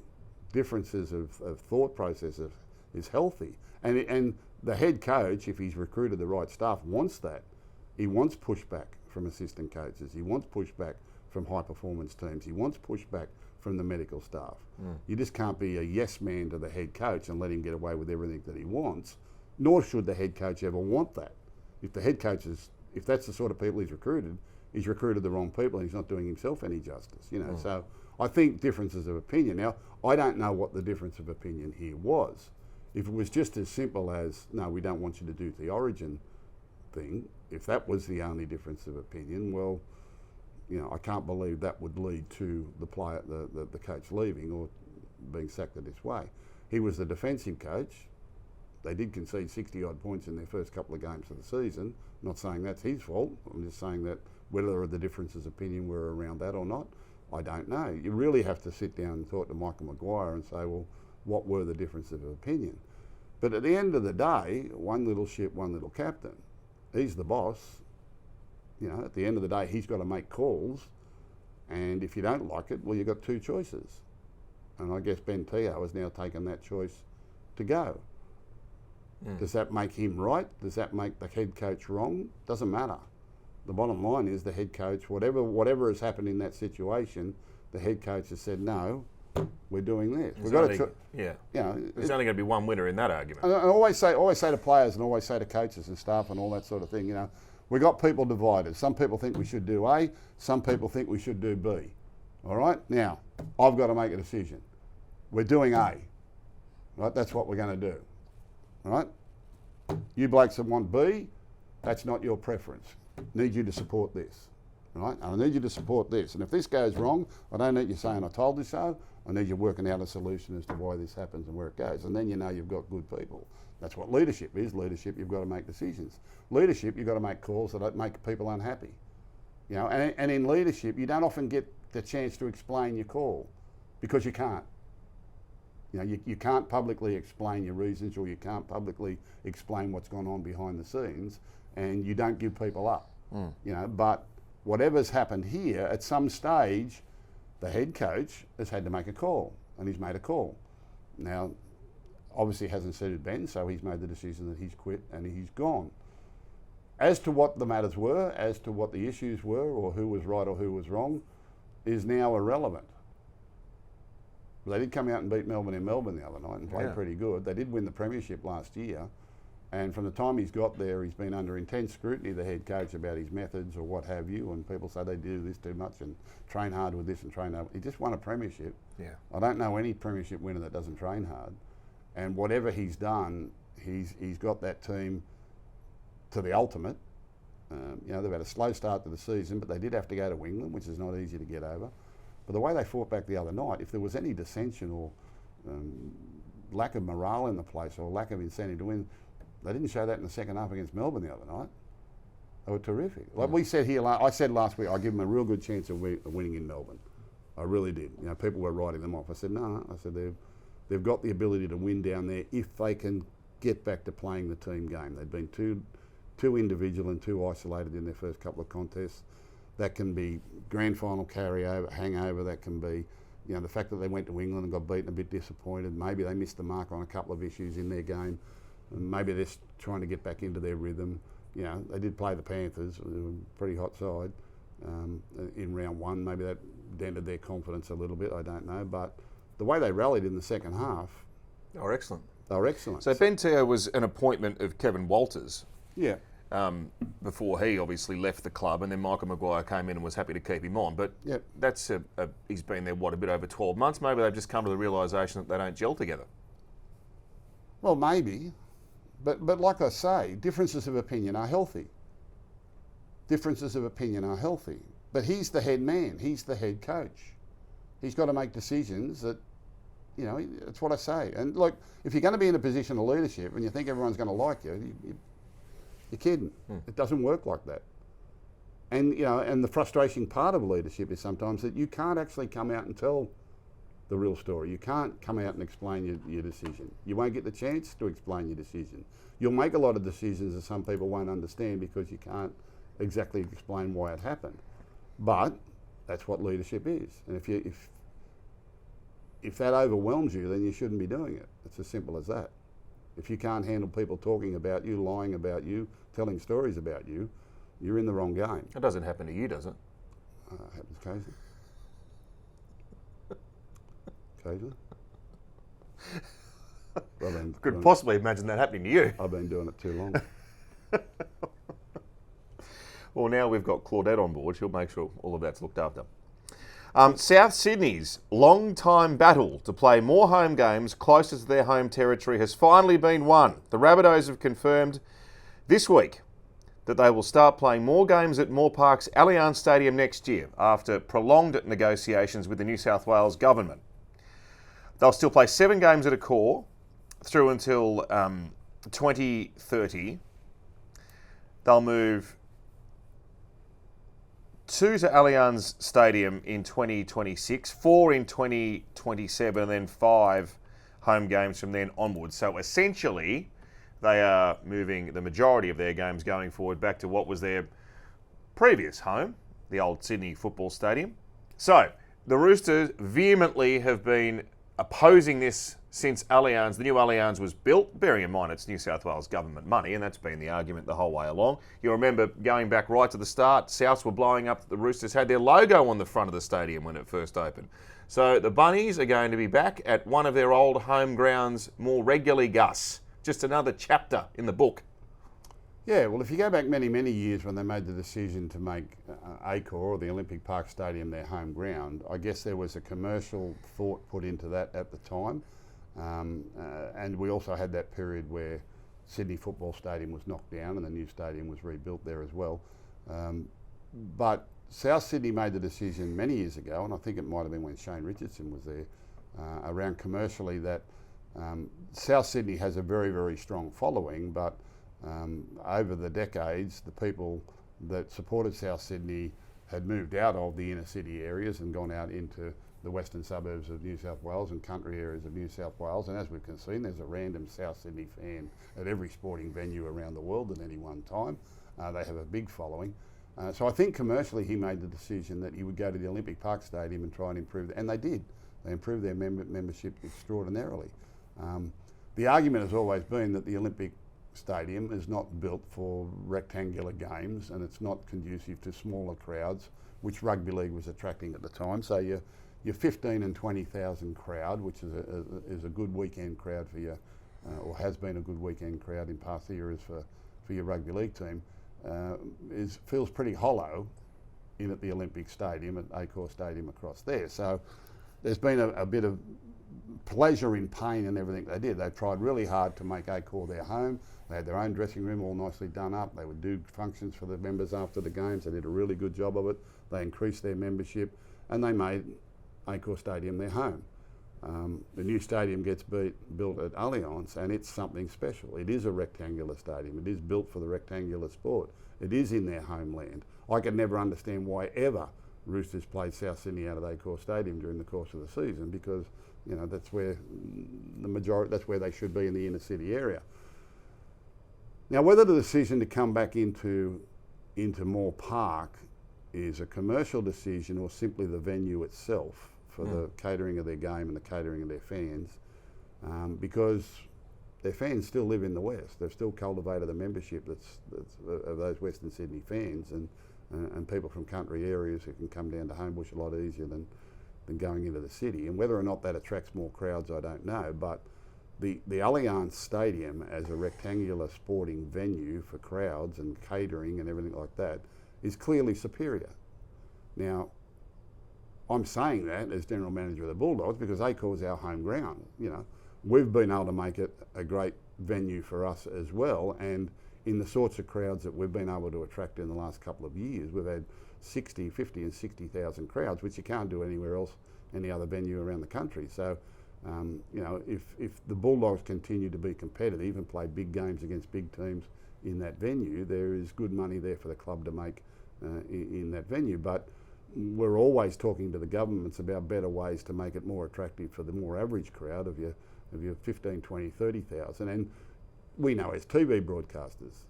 Differences of thought processes is healthy, and the head coach, if he's recruited the right staff, wants that. He wants pushback from assistant coaches. He wants pushback from high performance teams. He wants pushback from the medical staff. You just can't be a yes man to the head coach and let him get away with everything that he wants. Nor should the head coach ever want that. If the head coach if that's the sort of people he's recruited the wrong people, and he's not doing himself any justice. So I think differences of opinion. Now, I don't know what the difference of opinion here was. If it was just as simple as, no, we don't want you to do the Origin thing, if that was the only difference of opinion, well, I can't believe that would lead to the player, the coach leaving or being sacked in this way. He was the defensive coach. They did concede 60-odd points in their first couple of games of the season. I'm not saying that's his fault. I'm just saying that whether the differences of opinion were around that or not, I don't know. You really have to sit down and talk to Michael Maguire and say, well, what were the differences of opinion? But at the end of the day, one little ship, one little captain. He's the boss. At the end of the day, he's got to make calls. And if you don't like it, well, you've got two choices. And I guess Ben Teo has now taken that choice to go. Does that make him right? Does that make the head coach wrong? Doesn't matter. The bottom line is the head coach, whatever has happened in that situation, the head coach has said, no, we're doing this. There's only going to be one winner in that argument. And I always say to players and always say to coaches and staff and all that sort of thing, we got people divided. Some people think we should do A, some people think we should do B. All right? Now, I've got to make a decision. We're doing A. Right? That's what we're going to do. All right? You blokes that want B, that's not your preference. need you to support this, right? And I need you to support this. And if this goes wrong, I don't need you saying I told you so. I need you working out a solution as to why this happens and where it goes. And then you know you've got good people. That's what leadership is. Leadership, you've got to make decisions. Leadership, you've got to make calls that make people unhappy. You know, and in leadership, you don't often get the chance to explain your call because you can't. You know, you can't publicly explain your reasons, or you can't publicly explain what's gone on behind the scenes, and you don't give people up. You know, but whatever's happened here, at some stage, the head coach has had to make a call, and he's made a call. Now, obviously hasn't suited Ben, so he's made the decision that he's quit and he's gone. As to what the matters were, as to what the issues were, or who was right or who was wrong, is now irrelevant. They did come out and beat Melbourne in Melbourne the other night and played pretty good. They did win the premiership last year, and from the time he's got there, he's been under intense scrutiny, the head coach, about his methods or what have you, and people say they do this too much and train hard with this and train hard. He just won a premiership. I don't know any premiership winner that doesn't train hard, and whatever he's done, he's got that team to the ultimate. You know, they've had a slow start to the season, but they did have to go to England, which is not easy to get over. But the way they fought back the other night, if there was any dissension or lack of morale in the place or lack of incentive to win, they didn't show that in the second half against Melbourne the other night. They were terrific. Like we said here, I said last week, I give them a real good chance of winning in Melbourne. I really did. You know, people were writing them off. I said, no. I said they've got the ability to win down there if they can get back to playing the team game. They've been too individual and too isolated in their first couple of contests. That can be grand final carryover, hangover. That can be, you know, the fact that they went to England and got beaten, a bit disappointed. Maybe they missed the mark on a couple of issues in their game. And maybe they're trying to get back into their rhythm. You know, they did play the Panthers, who were a pretty hot side in round one. Maybe that dented their confidence a little bit. I don't know, but the way they rallied in the second half, They were excellent. they were excellent. So Ben Teo was an appointment of Kevin Walters. Yeah. Before he obviously left the club, and then Michael Maguire came in and was happy to keep him on. But that's he's been there, a bit over 12 months. Maybe they've just come to the realisation that they don't gel together. Well, maybe. But like I say, differences of opinion are healthy. Differences of opinion are healthy. But he's the head man. He's the head coach. He's got to make decisions that, you know, that's what I say. And look, if you're going to be in a position of leadership and you think everyone's going to like you, you're kidding. It doesn't work like that. And, you know, and the frustrating part of leadership is sometimes that you can't actually come out and tell the real story. You can't come out and explain your decision. You won't get the chance to explain your decision. You'll make a lot of decisions that some people won't understand because you can't exactly explain why it happened. But that's what leadership is. And if that overwhelms you, then you shouldn't be doing it. It's as simple as that. If you can't handle people talking about you, lying about you, telling stories about you, you're in the wrong game. It doesn't happen to you, does it? Happens occasionally. Occasionally. Could possibly imagine that happening to you. I've been doing it too long. Well, now we've got Claudette on board. She'll make sure all of that's looked after. South Sydney's long-time battle to play more home games closer to their home territory has finally been won. The Rabbitohs have confirmed this week that they will start playing more games at Moore Park's Allianz Stadium next year after prolonged negotiations with the New South Wales government. They'll still play 7 games at a core through until 2030. They'll move 2 to Allianz Stadium in 2026, 4 in 2027, and then 5 home games from then onwards. So essentially, they are moving the majority of their games going forward back to what was their previous home, the old Sydney Football Stadium. So the Roosters vehemently have been opposing this since Allianz, the new Allianz was built, bearing in mind it's New South Wales government money, and that's been the argument the whole way along. You remember going back right to the start, Souths were blowing up that the Roosters had their logo on the front of the stadium when it first opened. So the Bunnies are going to be back at one of their old home grounds more regularly, Gus. Just another chapter in the book. Yeah, well, if you go back many, many years when they made the decision to make Accor, or the Olympic Park Stadium, their home ground, I guess there was a commercial thought put into that at the time. And we also had that period where Sydney Football Stadium was knocked down and the new stadium was rebuilt there as well. But South Sydney made the decision many years ago, and I think it might have been when Shane Richardson was there, around commercially, that South Sydney has a very, very strong following, but over the decades, the people that supported South Sydney had moved out of the inner city areas and gone out into the western suburbs of New South Wales and country areas of New South Wales. And as we've seen, there's a random South Sydney fan at every sporting venue around the world at any one time. They have a big following. So I think commercially he made the decision that he would go to the Olympic Park Stadium and try and improve it. And they did. They improved their membership extraordinarily. The argument has always been that the Olympic Stadium is not built for rectangular games, and it's not conducive to smaller crowds, which rugby league was attracting at the time. So your 15 and 20,000 crowd, which is a good weekend crowd for your, or has been a good weekend crowd in past eras for your rugby league team, feels pretty hollow in at the Olympic Stadium, at Accor Stadium across there. So there's been a bit of pleasure in pain in everything they did. They tried really hard to make Accor their home. They had their own dressing room all nicely done up. They would do functions for the members after the games. They did a really good job of it. They increased their membership and they made Accor Stadium their home. The new stadium gets built at Allianz, and it's something special. It is a rectangular stadium. It is built for the rectangular sport. It is in their homeland. I could never understand why ever Roosters played South Sydney out of Accor Stadium during the course of the season, because that's where that's where they should be, in the inner city area. Now, whether the decision to come back into Moore Park is a commercial decision or simply the venue itself for the catering of their game and the catering of their fans, because their fans still live in the West. They've still cultivated a membership that's of those Western Sydney fans, and people from country areas who can come down to Homebush a lot easier than going into the city. And whether or not that attracts more crowds, I don't know. But the Allianz Stadium as a rectangular sporting venue for crowds and catering and everything like that is clearly superior. Now, I'm saying that as General Manager of the Bulldogs because Accor is our home ground. We've been able to make it a great venue for us as well, and in the sorts of crowds that we've been able to attract in the last couple of years, we've had 50 and 60,000 crowds, which you can't do anywhere else, any other venue around the country. So, if the Bulldogs continue to be competitive and play big games against big teams in that venue, there is good money there for the club to make in that venue. But we're always talking to the governments about better ways to make it more attractive for the more average crowd of your 15, 20, 30,000. And we know as TV broadcasters,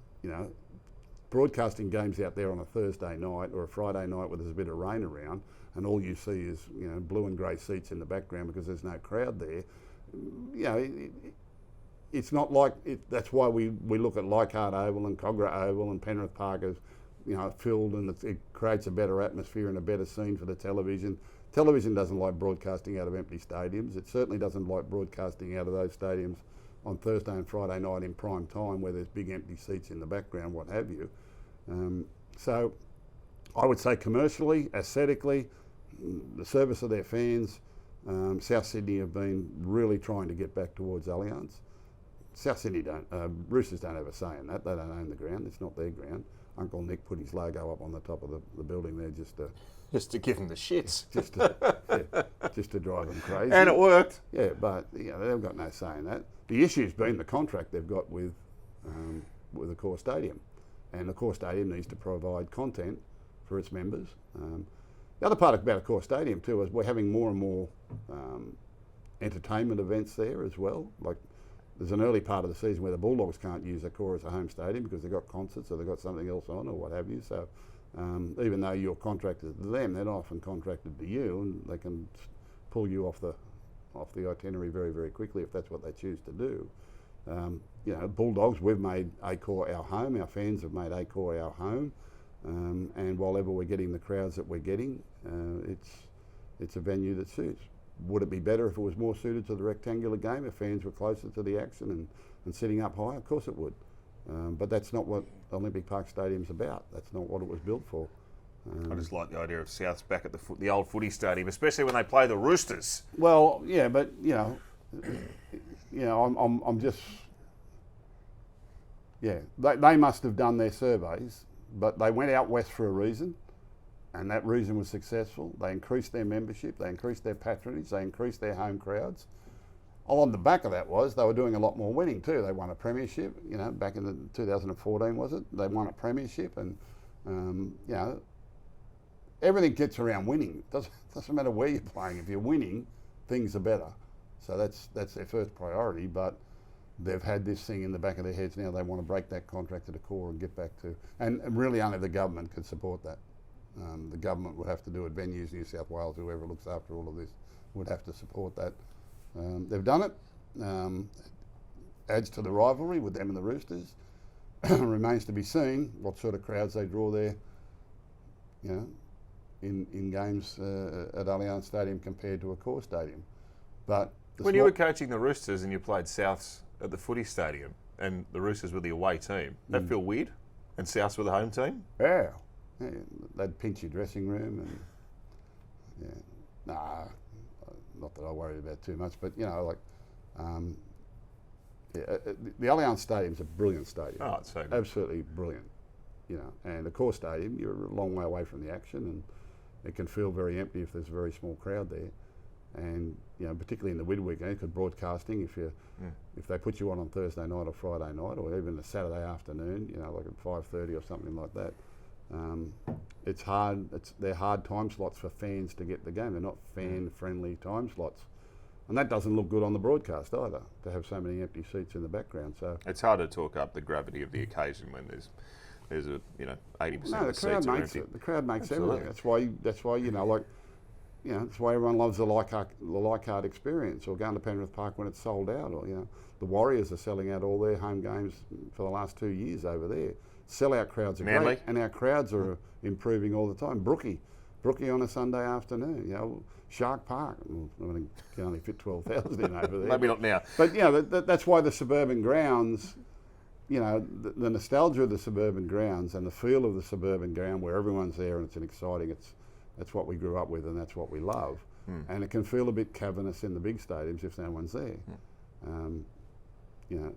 broadcasting games out there on a Thursday night or a Friday night where there's a bit of rain around and all you see is, blue and grey seats in the background because there's no crowd there. It's not like that's why we look at Leichhardt Oval and Cogra Oval and Penrith Park as filled, and it creates a better atmosphere and a better scene for the television. Television doesn't like broadcasting out of empty stadiums. It certainly doesn't like broadcasting out of those stadiums on Thursday and Friday night in prime time where there's big empty seats in the background, what have you. So I would say commercially, aesthetically, the service of their fans, South Sydney have been really trying to get back towards Allianz. South Sydney Roosters don't have a say in that. They don't own the ground. It's not their ground. Uncle Nick put his logo up on the top of the building there just to give them the shits. just to drive them crazy. And it worked. Yeah, but they've got no say in that. The issue's been the contract they've got with the Accor Stadium. And the Accor Stadium needs to provide content for its members. The other part about Accor Stadium too is we're having more and more entertainment events there as well. Like there's an early part of the season where the Bulldogs can't use Accor as a home stadium because they've got concerts or they've got something else on or what have you. So even though you're contracted to them, they're often contracted to you, and they can pull you off the itinerary very, very quickly if that's what they choose to do. Bulldogs, we've made Accor our home. Our fans have made Accor our home, and while ever we're getting the crowds that we're getting, it's a venue that suits. Would it be better if it was more suited to the rectangular game, if fans were closer to the action and sitting up high? Of course it would. But that's not what Olympic Park Stadium's about. That's not what it was built for. I just like the idea of Souths back at the old footy stadium, especially when they play the Roosters. Well, yeah, but I'm just, yeah. They must have done their surveys but they went out west for a reason, and that reason was successful. They increased their membership, they increased their patronage, they increased their home crowds. On the back of that was they were doing a lot more winning too. They won a premiership, you know, back in the 2014 was it? They won a premiership, and you know, everything gets around winning. Doesn't matter where you're playing. If you're winning, things are better. So that's their first priority. But they've had this thing in the back of their heads now. They want to break that contract to the core and get back to, and really only the government could support that. The government would have to do it. Venues, New South Wales, whoever looks after all of this, would have to support that. They've done it. Adds to the rivalry with them and the Roosters. Remains to be seen what sort of crowds they draw there, you know, in games at Allianz Stadium compared to a core stadium. But when you were coaching the Roosters and you played Souths at the footy stadium and the Roosters were the away team, that feel weird? And Souths were the home team? Yeah. They'd pinch your dressing room and not that I worried about too much, but you know, like the Allianz Stadium's a brilliant stadium. Oh, it's so good. Absolutely brilliant. You know, and the core stadium, you're a long way away from the action, and it can feel very empty if there's a very small crowd there. And you know, particularly in the mid weekend, because broadcasting, if they put you on Thursday night or Friday night, or even a Saturday afternoon, you know, like at 5:30 or something like that, it's hard. They're hard time slots for fans to get the game. They're not fan-friendly time slots, and that doesn't look good on the broadcast either. To have so many empty seats in the background, so it's hard to talk up the gravity of the occasion when there's a 80% no, of the the crowd seats are makes empty. it. The crowd makes Absolutely. everything. That's why you know, like, you know, that's why everyone loves the Leichhardt experience, or going to Penrith Park when it's sold out, or you know, the Warriors are selling out all their home games for the last 2 years over there. Sellout crowds are Manly. great, and our crowds are improving all the time. Brookie on a Sunday afternoon, you know, Shark Park, I mean, you can only fit 12,000 in over there. Maybe not now. But you know, that's why the suburban grounds, you know, the nostalgia of the suburban grounds and the feel of the suburban ground where everyone's there and it's an exciting, that's what we grew up with and that's what we love. And it can feel a bit cavernous in the big stadiums if no one's there. You know,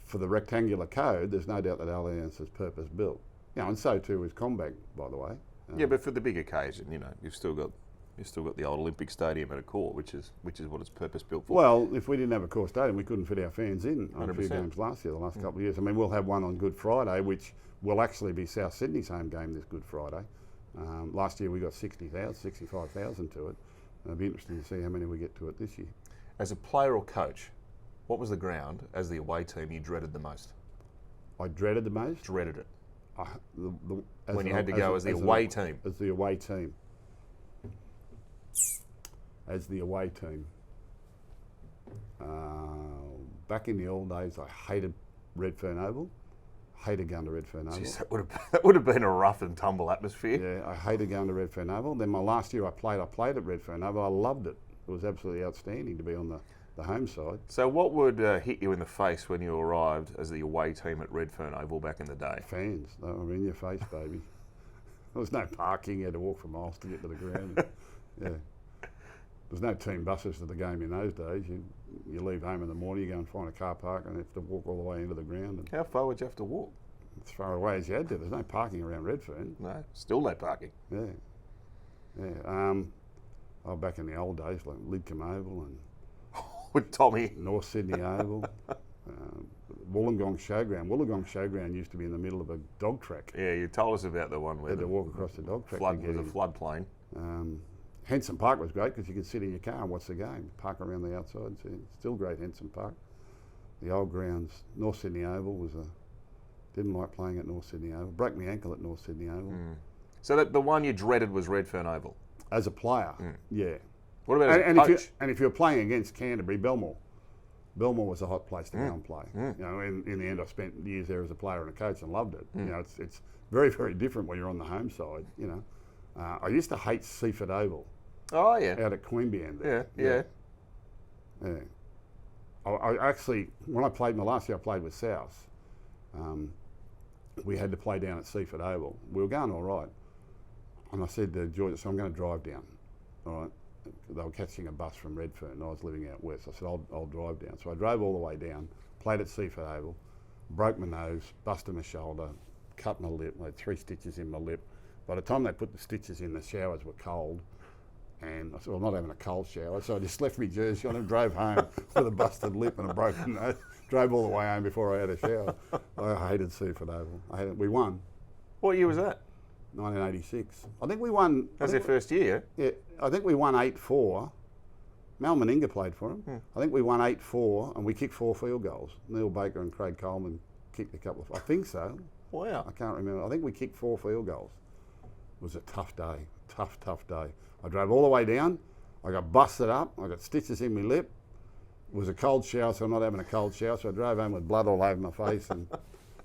for the rectangular code, there's no doubt that Allianz is purpose built. You know, and so too is Combank, by the way. Yeah, but for the big occasion, you know, you've still got the old Olympic Stadium at a core, which is what it's purpose built for. Well, if we didn't have a core stadium, we couldn't fit our fans in on a few 100%. games last year, the last couple of years. I mean, we'll have one on Good Friday, which will actually be South Sydney's home game this Good Friday. Last year we got 65,000 to it. It'll be interesting to see how many we get to it this year. As a player or coach, what was the ground as the away team you dreaded the most? I dreaded the most? Dreaded it. When you had to go as the away team. As the away team. As the away team. Back in the old days, I hated Redfern Oval. Hated going to Redfern Oval. Jeez, that would have been a rough and tumble atmosphere. Yeah, I hated going to Redfern Oval. Then my last year I played at Redfern Oval. I loved it. It was absolutely outstanding to be on the home side. So what would hit you in the face when you arrived as the away team at Redfern Oval back in the day? Fans, they were in your face, baby. There was no parking. You had to walk for miles to get to the ground. Yeah. There's no team buses to the game in those days. You leave home in the morning, you go and find a car park and have to walk all the way into the ground. And How far would you have to walk? as far away as you had to. There's no parking around Redfern. No, still no parking. Yeah. Oh, back in the old days, like Lidcombe Oval and With Tommy. North Sydney Oval, Wollongong Showground. Wollongong Showground used to be in the middle of a dog track. Yeah, you told us about the one where Had to walk across the dog track. flood to get was a in. floodplain. Henson Park was great because you could sit in your car and watch the game, park around the outside. So still great, Henson Park. The old grounds, North Sydney Oval didn't like playing at North Sydney Oval. Broke my ankle at North Sydney Oval. So that the one you dreaded was Redfern Oval. As a player, yeah. What about as a coach? If you're playing against Canterbury, Belmore was a hot place to go and play. You know, in the end, I spent years there as a player and a coach and loved it. You know, it's very, very different when you're on the home side. You know, I used to hate Seaford Oval. Oh yeah. Out at Queanbeyan there. Yeah. I actually, when I played my last year, I played with South. We had to play down at Seaford Oval. We were going all right. And I said to George, so I'm going to drive down. All right. They were catching a bus from Redfern. I was living out west. I said, I'll drive down. So I drove all the way down, played at Seaford Oval. broke my nose, busted my shoulder, cut my lip. I had 3 stitches in my lip. By the time they put the stitches in, the showers were cold. And I said, well, I'm not having a cold shower. So I just left my jersey on and drove home with a busted lip and a broken nose. Drove all the way home before I had a shower. I hated Seaford Oval. We won. What year was that? 1986. I think we won. That was their first year. Yeah, I think we won 8-4. Mal Meninga played for them. I think we won 8-4 and we kicked 4 field goals. Neil Baker and Craig Coleman kicked a couple of, I think so. Wow. I can't remember. I think we kicked 4 field goals. It was a tough day. Tough day. I drove all the way down. I got busted up. I got stitches in my lip. It was a cold shower, so I'm not having a cold shower. So I drove home with blood all over my face and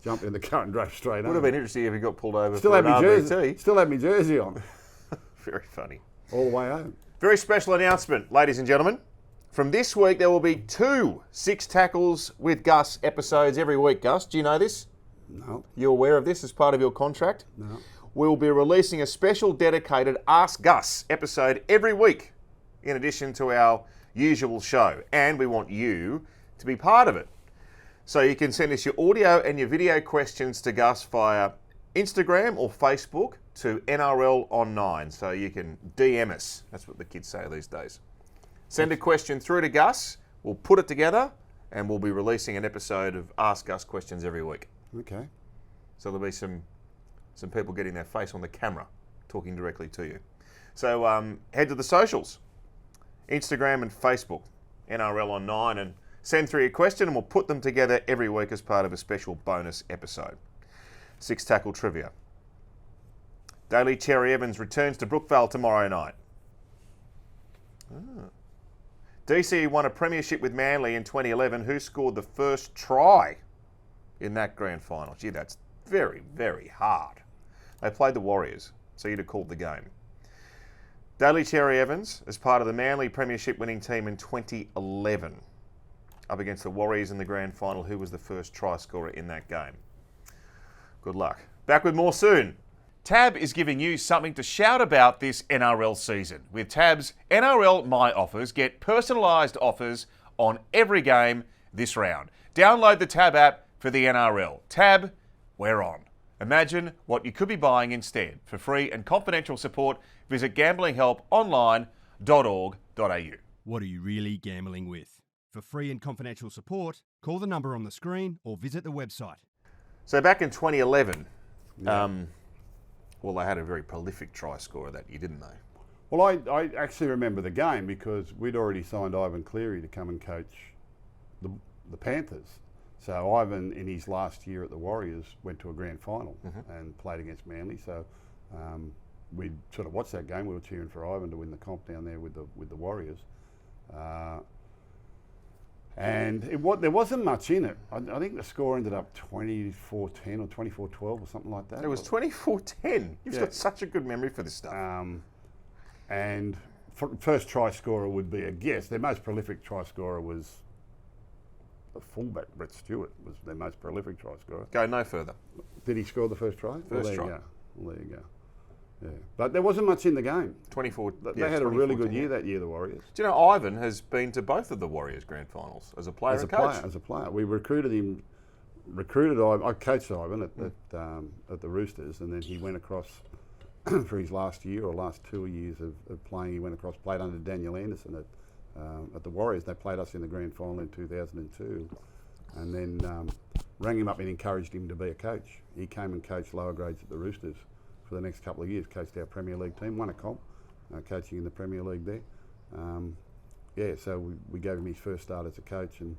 jumped in the car and drove straight home. Would have been interesting if he got pulled over Still for had an my jersey. RBT. Still had my jersey on. Very funny. All the way home. Very special announcement, ladies and gentlemen. From this week, there will be 2 Six Tackles with Gus episodes every week. Gus, do you know this? No. You aware of this as part of your contract? No. We'll be releasing a special dedicated Ask Gus episode every week, in addition to our usual show. And we want you to be part of it. So you can send us your audio and your video questions to Gus via Instagram or Facebook to NRL on 9. So you can DM us. That's what the kids say these days. Send a question through to Gus. We'll put it together and we'll be releasing an episode of Ask Gus questions every week. Okay. So there'll be some people getting their face on the camera talking directly to you. So head to the socials, Instagram and Facebook, NRL on 9, and send through your question and we'll put them together every week as part of a special bonus episode. 6 Tackle Trivia. Daly Cherry-Evans returns to Brookvale tomorrow night. DC won a premiership with Manly in 2011. Who scored the first try in that grand final? Gee, that's very, very hard. They played the Warriors, so you'd have called the game. Daly Cherry-Evans as part of the Manly premiership winning team in 2011. Up against the Warriors in the grand final. Who was the first try scorer in that game? Good luck. Back with more soon. Tab is giving you something to shout about this NRL season. With Tab's NRL My Offers, get personalised offers on every game this round. Download the Tab app for the NRL. Tab, we're on. Imagine what you could be buying instead. For free and confidential support, visit gamblinghelponline.org.au. What are you really gambling with? For free and confidential support, call the number on the screen or visit the website. So back in 2011, well, they had a very prolific try scorer that year, didn't they? Well, I actually remember the game because we'd already signed Ivan Cleary to come and coach the Panthers. So Ivan, in his last year at the Warriors, went to a grand final and played against Manly. So we sort of watched that game. We were cheering for Ivan to win the comp down there with the Warriors. And there wasn't much in it. I think the score ended up 24-10 or 24-12 or something like that. It was 24-10. You've got such a good memory for this stuff. And first try scorer would be a guess. Their most prolific try scorer was the fullback, Brett Stewart, was their most prolific try scorer. Go no further. Did he score the first try? First try. Well, there you go. Yeah. But there wasn't much in the game. They had a really good year that year, the Warriors. Do you know Ivan has been to both of the Warriors grand finals as a player and coach? As a player. We recruited him, Ivan. I coached Ivan at the Roosters, and then he went across for his last year or last 2 years of playing. He went across, played under Daniel Anderson at the Warriors. They played us in the grand final in 2002, and then rang him up and encouraged him to be a coach. He came and coached lower grades at the Roosters for the next couple of years, coached our Premier League team, won a comp, coaching in the Premier League there. So we gave him his first start as a coach and,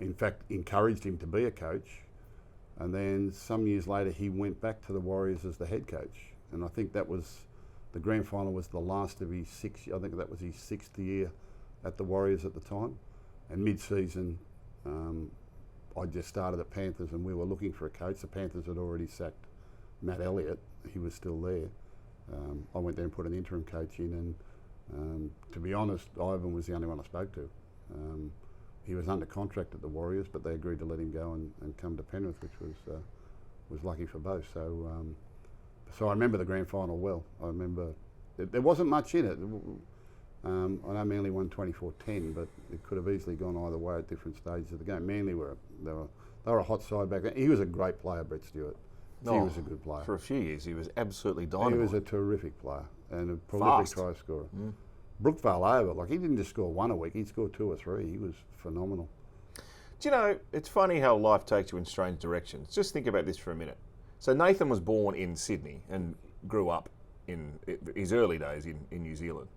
in fact, encouraged him to be a coach. And then some years later, he went back to the Warriors as the head coach. And I think that was, the grand final was the last of his I think that was his 6th year at the Warriors at the time. And mid-season, I just started at Panthers and we were looking for a coach. The Panthers had already sacked Matt Elliott. He was still there. I went there and put an interim coach in, and to be honest, Ivan was the only one I spoke to. He was under contract at the Warriors, but they agreed to let him go and come to Penrith, which was lucky for both. So I remember the grand final well. I remember there wasn't much in it. I know Manly won 24-10, but it could have easily gone either way at different stages of the game. Manly were a hot side back then. He was a great player, Brett Stewart. He was a good player. For a few years, he was absolutely dynamite. He was a terrific player and a prolific try scorer. Brookvale over, like he didn't just score one a week, he'd score 2 or 3. He was phenomenal. Do you know, it's funny how life takes you in strange directions. Just think about this for a minute. So Nathan was born in Sydney and grew up in his early days in New Zealand.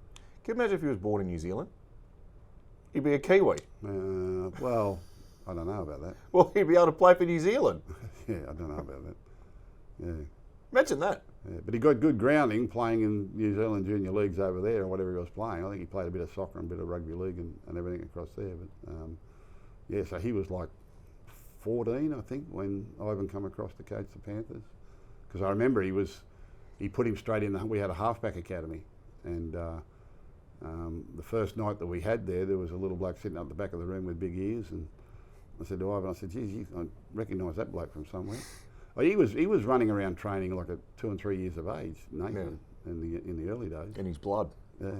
Can you imagine if he was born in New Zealand? He'd be a Kiwi. Well, I don't know about that. Well, he'd be able to play for New Zealand. Yeah, I don't know about that. Yeah. Imagine that. Yeah, but he got good grounding playing in New Zealand junior leagues over there or whatever he was playing. I think he played a bit of soccer and a bit of rugby league and everything across there. But yeah, so he was like 14, I think, when Ivan come across to coach the Panthers. Because I remember he put him straight in. We had a halfback academy, and the first night that we had there was a little bloke sitting up the back of the room with big ears, and I said to Ivan, I said, geez, I recognise that bloke from somewhere. Well, he was running around training like at 2 and 3 years of age, Nathan, in the early days. In his blood. Yeah.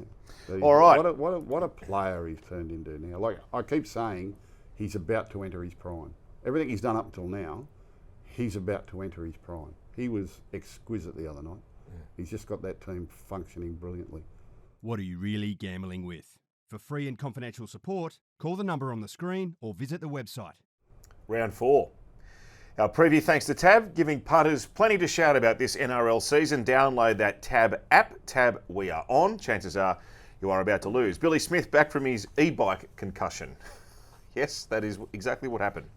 So All right. What a player he's turned into now. Like I keep saying, he's about to enter his prime. Everything he's done up until now, he's about to enter his prime. He was exquisite the other night. Yeah. He's just got that team functioning brilliantly. What are you really gambling with? For free and confidential support, call the number on the screen or visit the website. Round 4. Our preview thanks to Tab, giving punters plenty to shout about this NRL season. Download that Tab app. Tab, we are on. Chances are you are about to lose. Billy Smith back from his e-bike concussion. Yes, that is exactly what happened.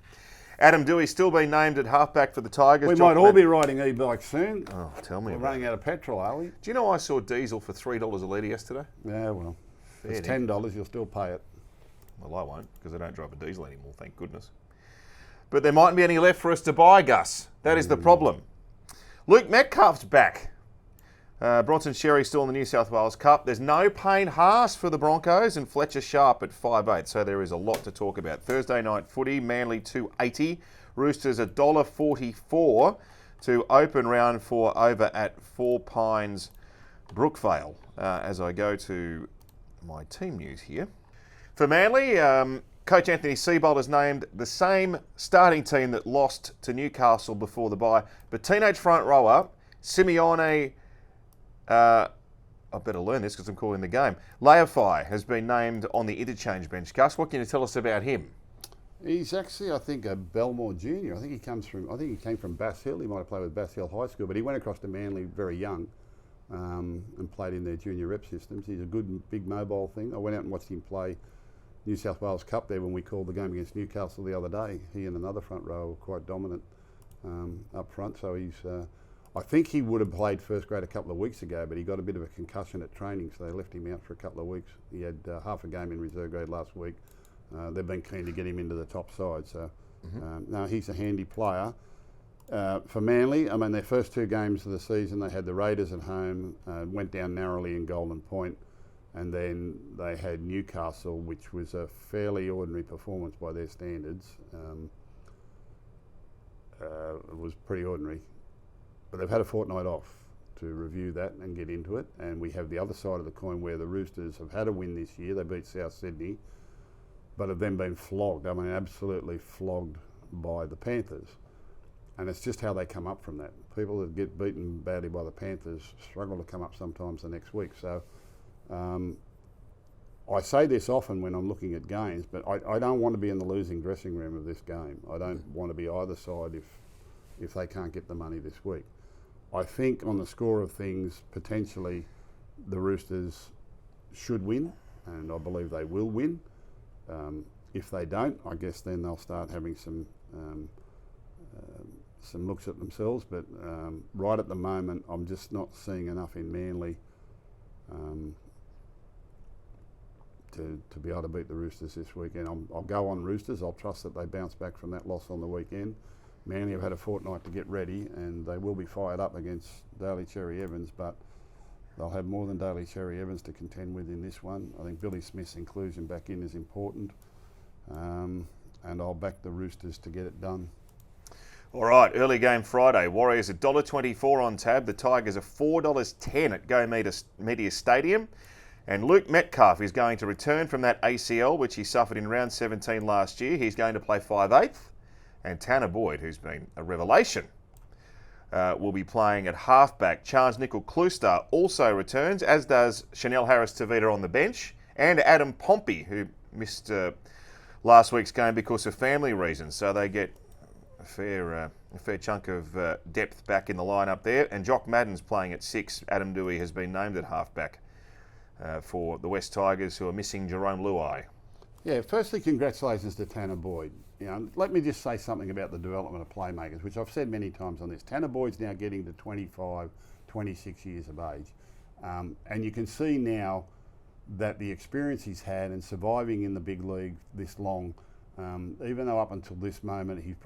Adam Dewey still being named at halfback for the Tigers. We might all be riding e-bikes soon. Oh, tell me. We're running out of petrol, are we? Do you know I saw diesel for $3 a litre yesterday? Yeah, well, if it's $10, you'll still pay it. Well, I won't, because I don't drive a diesel anymore, thank goodness. But there mightn't be any left for us to buy, Gus. That is the problem. Luke Metcalf's back. Bronson Xerri still in the New South Wales Cup. There's no Payne Haas for the Broncos and Fletcher Sharp at 5'8", so there is a lot to talk about. Thursday night footy, Manly $2.80, Roosters $1.44 to open round 4 over at Four Pines, Brookvale. As I go to my team news here. For Manly, Coach Anthony Seibold has named the same starting team that lost to Newcastle before the bye, but teenage front rower Simeone, I better learn this because I'm calling the game, Leafai has been named on the interchange bench. Gus, what can you tell us about him? He's actually, I think, a Belmore junior. I think he came from Bass Hill. He might have played with Bass Hill High School, but he went across to Manly very young and played in their junior rep systems. He's a good, big mobile thing. I went out and watched him play New South Wales Cup there when we called the game against Newcastle the other day. He and another front row were quite dominant up front. So he's, I think he would have played first grade a couple of weeks ago, but he got a bit of a concussion at training, so they left him out for a couple of weeks. He had half a game in reserve grade last week. They've been keen to get him into the top side. So no, he's a handy player. For Manly, I mean, their first 2 games of the season, they had the Raiders at home, went down narrowly in Golden Point, and then they had Newcastle, which was a fairly ordinary performance by their standards. It was pretty ordinary. But they've had a fortnight off to review that and get into it. And we have the other side of the coin where the Roosters have had a win this year. They beat South Sydney, but have then been flogged. I mean, absolutely flogged by the Panthers. And it's just how they come up from that. People that get beaten badly by the Panthers struggle to come up sometimes the next week. So I say this often when I'm looking at games, but I don't want to be in the losing dressing room of this game. I don't want to be either side if they can't get the money this week. I think on the score of things, potentially the Roosters should win, and I believe they will win. If they don't, I guess then they'll start having some looks at themselves. But right at the moment, I'm just not seeing enough in Manly to be able to beat the Roosters this weekend. I'll go on Roosters. I'll trust that they bounce back from that loss on the weekend. Manly have had a fortnight to get ready, and they will be fired up against Daly Cherry-Evans, but they'll have more than Daly Cherry-Evans to contend with in this one. I think Billy Smith's inclusion back in is important, and I'll back the Roosters to get it done. All right, early game Friday. Warriors $1.24 on tab. The Tigers are $4.10 at Go Media Stadium. And Luke Metcalf is going to return from that ACL, which he suffered in round 17 last year. He's going to play 5/8. And Tanner Boyd, who's been a revelation, will be playing at halfback. Charles Nickel-Klooster also returns, as does Chanel Harris-Tavita on the bench, and Adam Pompey, who missed last week's game because of family reasons. So they get a fair chunk of depth back in the lineup there. And Jock Madden's playing at 6. Adam Dewey has been named at halfback for the West Tigers, who are missing Jerome Luai. Yeah, firstly, congratulations to Tanner Boyd. You know, let me just say something about the development of playmakers, which I've said many times on this. Tanner Boyd's now getting to 25, 26 years of age. And you can see now that the experience he's had and surviving in the big league this long, even though up until this moment he's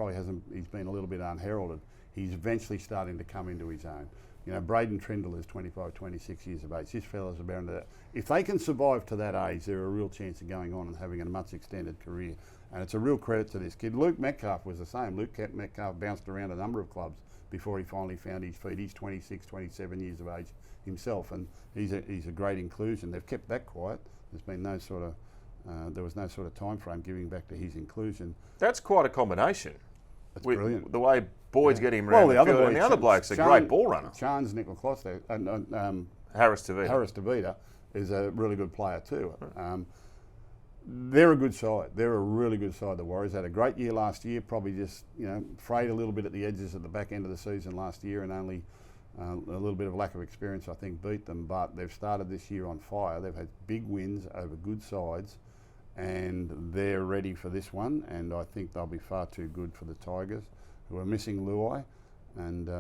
been a little bit unheralded, he's eventually starting to come into his own. You know, Braden Trindle is 25, 26 years of age. This fella's about to, if they can survive to that age, they're a real chance of going on and having a much extended career. And it's a real credit to this kid. Luke Metcalf was the same. Luke Metcalf bounced around a number of clubs before he finally found his feet. He's 26, 27 years of age himself, and he's a great inclusion. They've kept that quiet. There's been no sort of there was no sort of time frame giving back to his inclusion. That's quite a combination. It's brilliant. The way Boyd's getting around the field, and the other bloke's a great ball runner. Charles Nickel-Klooster, Harris-Tavita is a really good player too. They're a good side. They're a really good side. The Warriors had a great year last year, probably just, frayed a little bit at the edges at the back end of the season last year, and only a little bit of lack of experience, I think, beat them. But they've started this year on fire. They've had big wins over good sides, and they're ready for this one. And I think they'll be far too good for the Tigers, who are missing Luai. And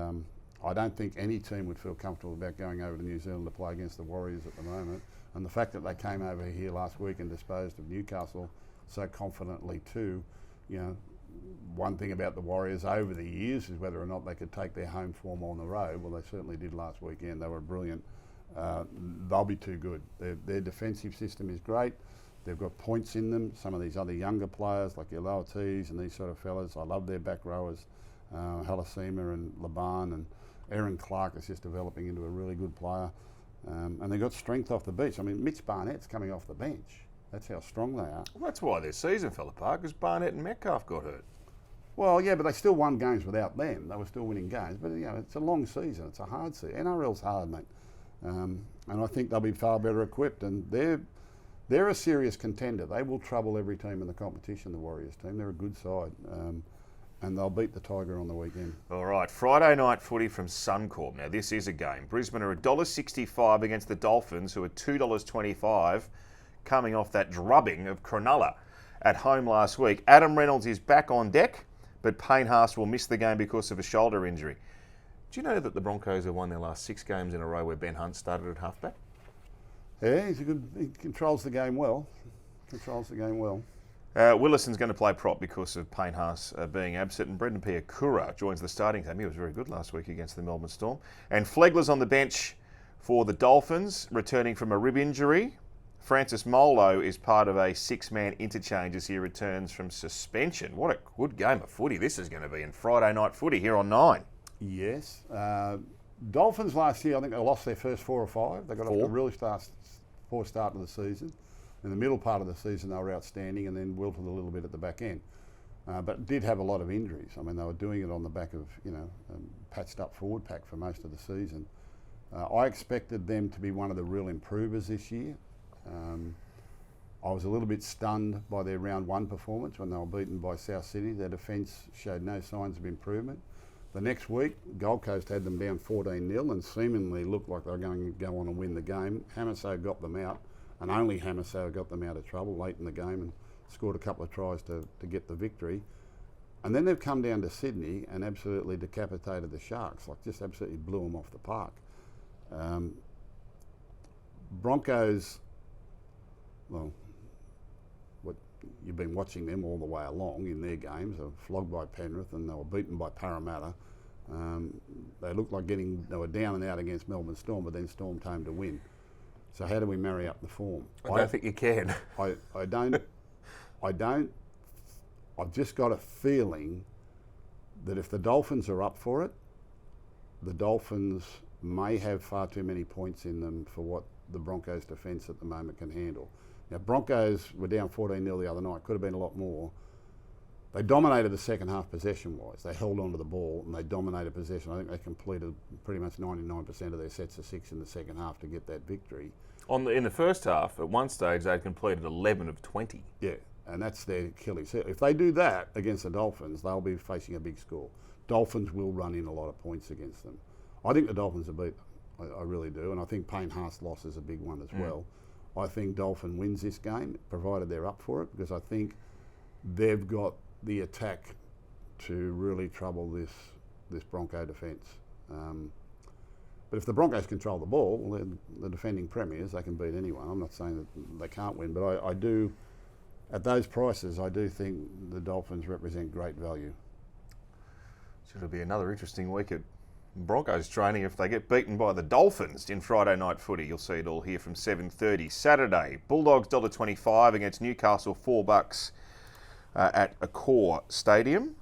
I don't think any team would feel comfortable about going over to New Zealand to play against the Warriors at the moment. And the fact that they came over here last week and disposed of Newcastle so confidently too, one thing about the Warriors over the years is whether or not they could take their home form on the road. Well, they certainly did last weekend. They were brilliant. They'll be too good. Their defensive system is great. They've got points in them. Some of these other younger players like your Loatees and these sort of fellas, I love their back rowers. Halasima and Laban, and Aaron Clark is just developing into a really good player. And they've got strength off the bench. I mean, Mitch Barnett's coming off the bench. That's how strong they are. Well, that's why their season fell apart, because Barnett and Metcalf got hurt. Well, yeah, but they still won games without them. They were still winning games. But, it's a long season. It's a hard season. NRL's hard, mate. And I think they'll be far better equipped. And they're a serious contender. They will trouble every team in the competition, the Warriors team. They're a good side. And they'll beat the Tiger on the weekend. All right, Friday night footy from Suncorp. Now, this is a game. Brisbane are $1.65 against the Dolphins, who are $2.25, coming off that drubbing of Cronulla at home last week. Adam Reynolds is back on deck, but Payne Haas will miss the game because of a shoulder injury. Do you know that the Broncos have won their last 6 games in a row where Ben Hunt started at halfback? Yeah, he controls the game well. Willison's going to play prop because of Payne Haas being absent, and Brendan Piakura joins the starting team. He was very good last week against the Melbourne Storm. And Flegler's on the bench for the Dolphins, returning from a rib injury. Francis Molo is part of a 6-man interchange as he returns from suspension. What a good game of footy this is going to be in Friday night footy here on 9. Yes. Dolphins last year, I think they lost their first 4 or 5. They got off to a really poor start to the season. In the middle part of the season, they were outstanding and then wilted a little bit at the back end. But did have a lot of injuries. I mean, they were doing it on the back of, patched up forward pack for most of the season. I expected them to be one of the real improvers this year. I was a little bit stunned by their round 1 performance when they were beaten by South Sydney. Their defence showed no signs of improvement. The next week, Gold Coast had them down 14-0 and seemingly looked like they were going to go on and win the game. Hamaso got them out. And only Hamaso got them out of trouble late in the game and scored a couple of tries to get the victory. And then they've come down to Sydney and absolutely decapitated the Sharks, like just absolutely blew them off the park. Broncos, well, you've been watching them all the way along in their games. They were flogged by Penrith and they were beaten by Parramatta. They looked like they were down and out against Melbourne Storm, but then stormed home to win. So how do we marry up the form? I don't think you can. I don't. I've just got a feeling that if the Dolphins are up for it, the Dolphins may have far too many points in them for what the Broncos defence at the moment can handle. Now, Broncos were down 14-0 the other night. Could have been a lot more. They dominated the second half possession-wise. They held on to the ball and they dominated possession. I think they completed pretty much 99% of their sets of 6 in the second half to get that victory. In the first half, at one stage, they'd completed 11 of 20. Yeah, and that's their Achilles heel. If they do that against the Dolphins, they'll be facing a big score. Dolphins will run in a lot of points against them. I think the Dolphins will beat them. I really do. And I think Payne Haas' loss is a big one as well. I think Dolphin wins this game, provided they're up for it, because I think they've got the attack to really trouble this Bronco defence. But if the Broncos control the ball, they're the defending premiers, they can beat anyone. I'm not saying that they can't win, but I do, at those prices, I do think the Dolphins represent great value. So it'll be another interesting week at Broncos training if they get beaten by the Dolphins in Friday night footy. You'll see it all here from 7:30. Saturday, Bulldogs $1.25 against Newcastle $4 at Accor Stadium.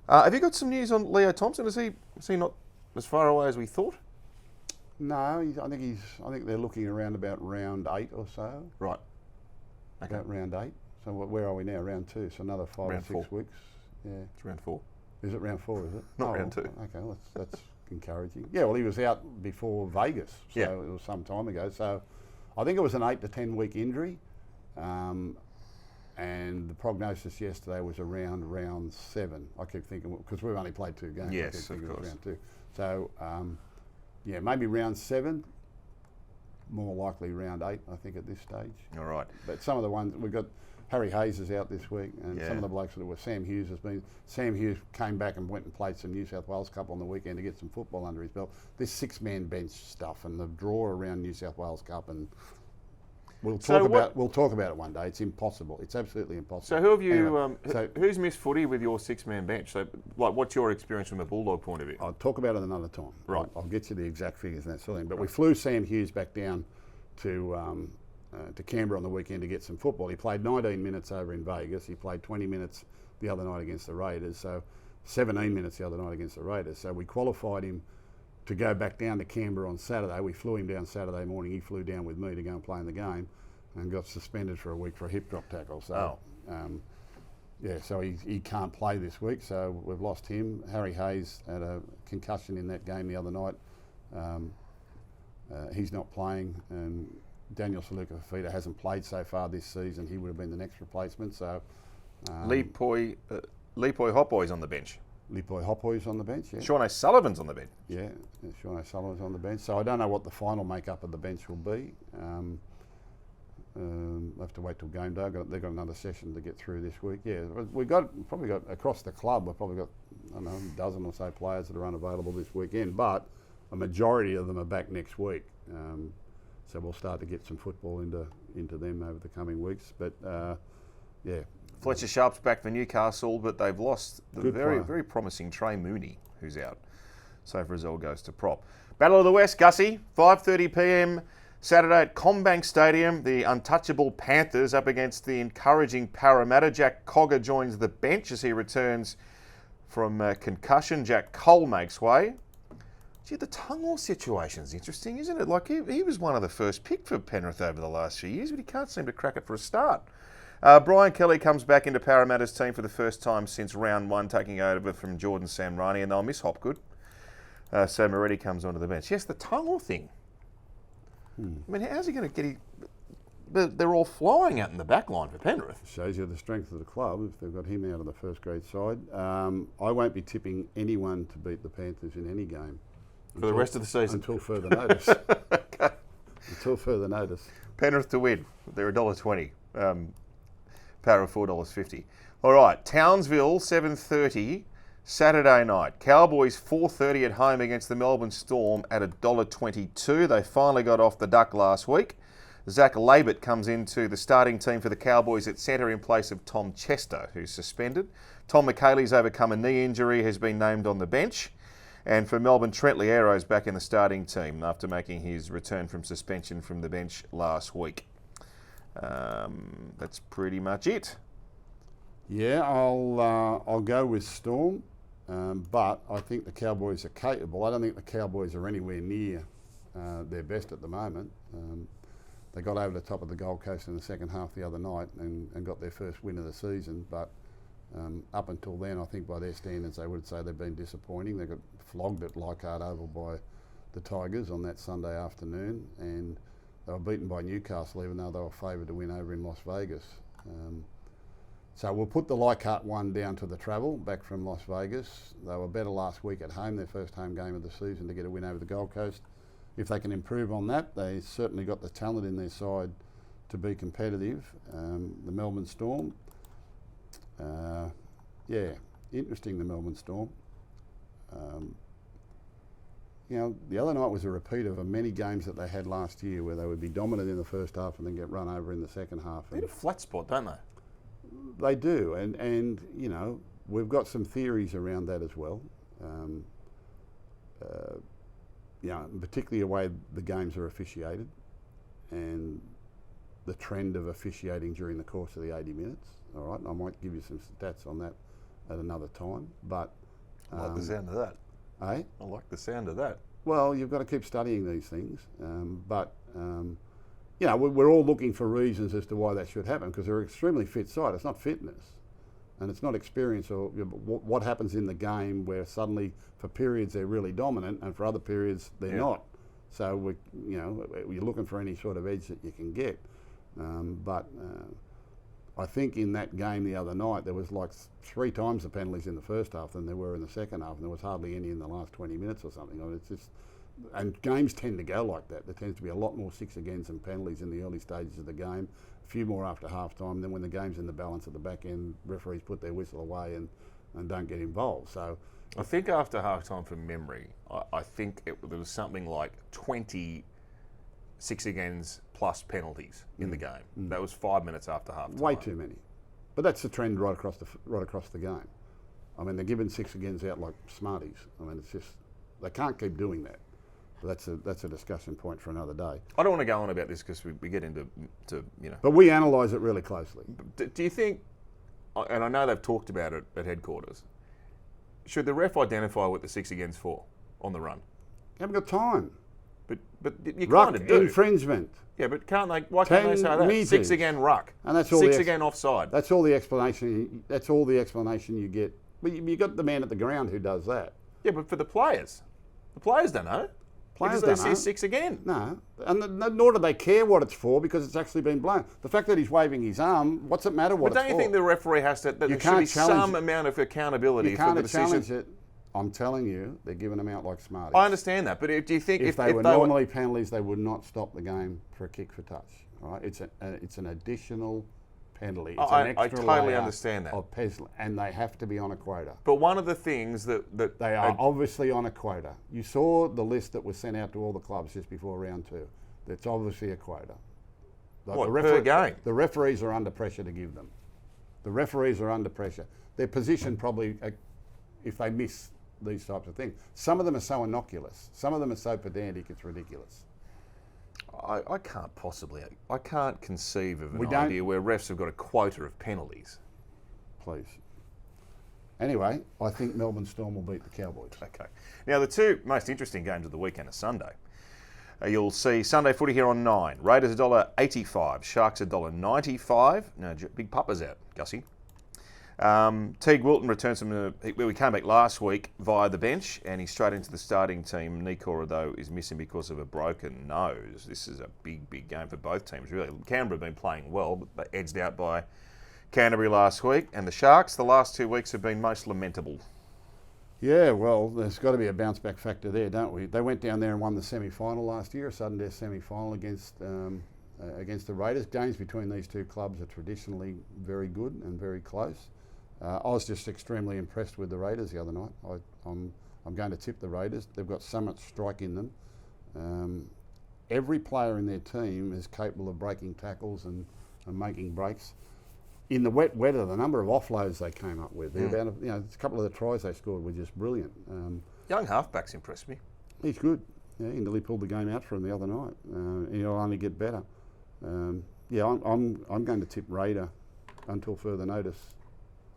Have you got some news on Leo Thompson? Is he not as far away as we thought? No, I think they're looking around about round 8 or so. Right. Okay. About round 8. So where are we now? Round 2. So another 5 or 6 weeks. Yeah. It's round 4. Is it round 4? Is it? Not round 2. Okay, well, that's encouraging. Yeah. Well, he was out before Vegas, so it was some time ago. So I think it was an 8 to 10 week injury, and the prognosis yesterday was around round 7. I keep thinking because we've only played 2 games. Yes, I keep thinking of course. it was round 2. So maybe round 7. More likely round 8, I think, at this stage. All right. But some of the ones we've got, Harry Hayes is out this week, and some of the blokes that were Sam Hughes has been. Sam Hughes came back and went and played some New South Wales Cup on the weekend to get some football under his belt. This 6-man bench stuff and the draw around New South Wales Cup, and we'll talk about it one day. It's impossible. It's absolutely impossible. So who have you? Anyway, who's missed footy with your 6-man bench? So, what's your experience from a Bulldog point of view? I'll talk about it another time. Right. I'll get you the exact figures and that sort of thing. But we flew Sam Hughes back down to Canberra on the weekend to get some football. He played 19 minutes over in Vegas. He played 20 minutes the other night against the Raiders. So 17 minutes the other night against the Raiders. So we qualified him to go back down to Canberra on Saturday. We flew him down Saturday morning. He flew down with me to go and play in the game, and got suspended for a week for a hip drop tackle. So, so he can't play this week. So we've lost him. Harry Hayes had a concussion in that game the other night. He's not playing, and Daniel Saluka-Fafita hasn't played so far this season. He would have been the next replacement. So Lipoi Hopboy's on the bench. Lipoi Hopboy's on the bench. Yeah. Sean O'Sullivan's on the bench. Yeah, Sean O'Sullivan's on the bench. So I don't know what the final makeup of the bench will be. We'll have to wait till game day. They've got another session to get through this week. Yeah, we've probably got across the club. We've probably got a dozen or so players that are unavailable this weekend, but a majority of them are back next week. So we'll start to get some football into them over the coming weeks. But Fletcher Sharp's back for Newcastle, but they've lost the player. very promising Trey Mooney, who's out. So Frizzell goes to prop. Battle of the West, Gussie, 5:30 p.m. Saturday at Combank Stadium. The untouchable Panthers up against the encouraging Parramatta. Jack Cogger joins the bench as he returns from concussion. Jack Cole makes way. Gee, the Tungall situation's interesting, isn't it? Like, he was one of the first pick for Penrith over the last few years, but he can't seem to crack it for a start. Brian Kelly comes back into Parramatta's team for the first time since round 1, taking over from Jordan Samrani, and they'll miss Hopgood. So Moretti comes onto the bench. Yes, the Tungall thing. I mean, how's he going to get... They're all flying out in the back line for Penrith. Shows you the strength of the club if they've got him out of the first grade side. I won't be tipping anyone to beat the Panthers in any game. For the rest of the season? Until further notice. Okay. Until further notice. Penrith to win. They're $1.20. Para $4.50. All right, Townsville, 7:30, Saturday night. Cowboys 4:30 at home against the Melbourne Storm at $1.22. They finally got off the duck last week. Zach Labert comes into the starting team for the Cowboys at centre in place of Tom Chester, who's suspended. Tom McKaylee's overcome a knee injury, has been named on the bench. And for Melbourne, Trent Liero's back in the starting team after making his return from suspension from the bench last week. That's pretty much it. Yeah, I'll go with Storm, but I think the Cowboys are capable. I don't think the Cowboys are anywhere near their best at the moment. They got over the top of the Gold Coast in the second half the other night and got their first win of the season, but up until then, I think by their standards, they would say they've been disappointing. They got flogged at Leichhardt Oval by the Tigers on that Sunday afternoon, and they were beaten by Newcastle, even though they were favoured to win over in Las Vegas. So we'll put the Leichhardt one down to the travel back from Las Vegas. They were better last week at home, their first home game of the season, to get a win over the Gold Coast. If they can improve on that, they certainly got the talent in their side to be competitive. The Melbourne Storm, interesting, the Melbourne Storm. The other night was a repeat of many games that they had last year where they would be dominant in the first half and then get run over in the second half. They need a flat spot, don't they? They do, and we've got some theories around that as well. Particularly the way the games are officiated and the trend of officiating during the course of the 80 minutes. All right, I might give you some stats on that at another time, but I like the sound of that. Eh? I like the sound of that. Well, you've got to keep studying these things, we're all looking for reasons as to why that should happen, because they're an extremely fit side. It's not fitness, and it's not experience or what happens in the game where suddenly for periods they're really dominant and for other periods they're not. So you're looking for any sort of edge that you can get. I think in that game the other night there was like 3 times the penalties in the first half than there were in the second half, and there was hardly any in the last 20 minutes or something. It's just, and games tend to go like that. There tends to be a lot more 6-agains and penalties in the early stages of the game, a few more after half time. Then when the game's in the balance at the back end, referees put their whistle away and don't get involved. So I think after half time, from memory, I think there was something like 20 6-agains plus penalties in the game. That was 5 minutes after half time. Way too many. But that's the trend right across the game. I mean, they're giving 6-agains out like Smarties. I mean, it's just, they can't keep doing that. But that's a discussion point for another day. I don't want to go on about this because we get into But we analyse it really closely. Do you think, and I know they've talked about it at headquarters, should the ref identify what the 6-agains for on the run? You haven't got time. But you kind of do. Infringement. Yeah, but can't they? Why can't they say that? Meters. 6-again ruck. And that's all 6-again offside. That's all the explanation. That's all the explanation you get. But you got the man at the ground who does that. Yeah, but for the players don't know. Players because don't they see 6-again. No, and nor do they care what it's for because it's actually been blown. The fact that he's waving his arm, what's it matter what it's for? But don't you think the referee has to? There should be some amount of accountability for the decision. Challenge it. I'm telling you, they're giving them out like Smarties. I understand that, but do you think if they were normally penalties, they would not stop the game for a kick for touch? All right, it's an additional penalty. It's an extra I totally layer understand that. of and they have to be on a quota. But one of the things that they are obviously on a quota. You saw the list that was sent out to all the clubs just before round 2. That's obviously a quota. What, per game? The referees are under pressure to give them. The referees are under pressure. Their position probably, if they miss these types of things. Some of them are so innocuous. Some of them are so pedantic, it's ridiculous. I can't conceive of an idea where refs have got a quota of penalties. Please. Anyway, I think Melbourne Storm will beat the Cowboys. Okay. Now, the 2 most interesting games of the weekend are Sunday. You'll see Sunday footy here on 9. Raiders $1.85, Sharks $1.95. Now, big puppa's out, Gussie. Teague Wilton returns from where we came back last week via the bench, and he's straight into the starting team. Nikora, though, is missing because of a broken nose. This is a big game for both teams, really. Canberra have been playing well, but they edged out by Canterbury last week. And the Sharks, the last 2 weeks have been most lamentable. Yeah, well, there's got to be a bounce-back factor there, don't we? They went down there and won the semi-final last year, a sudden death semi-final against the Raiders. Games between these 2 clubs are traditionally very good and very close. I was just extremely impressed with the Raiders the other night. I'm going to tip the Raiders. They've got so much strike in them. Every player in their team is capable of breaking tackles and making breaks. In the wet weather, the number of offloads they came up with, a couple of the tries they scored were just brilliant. Young halfbacks impressed me. He's good. Yeah, he nearly pulled the game out for him the other night. He'll only get better. I'm going to tip Raider until further notice.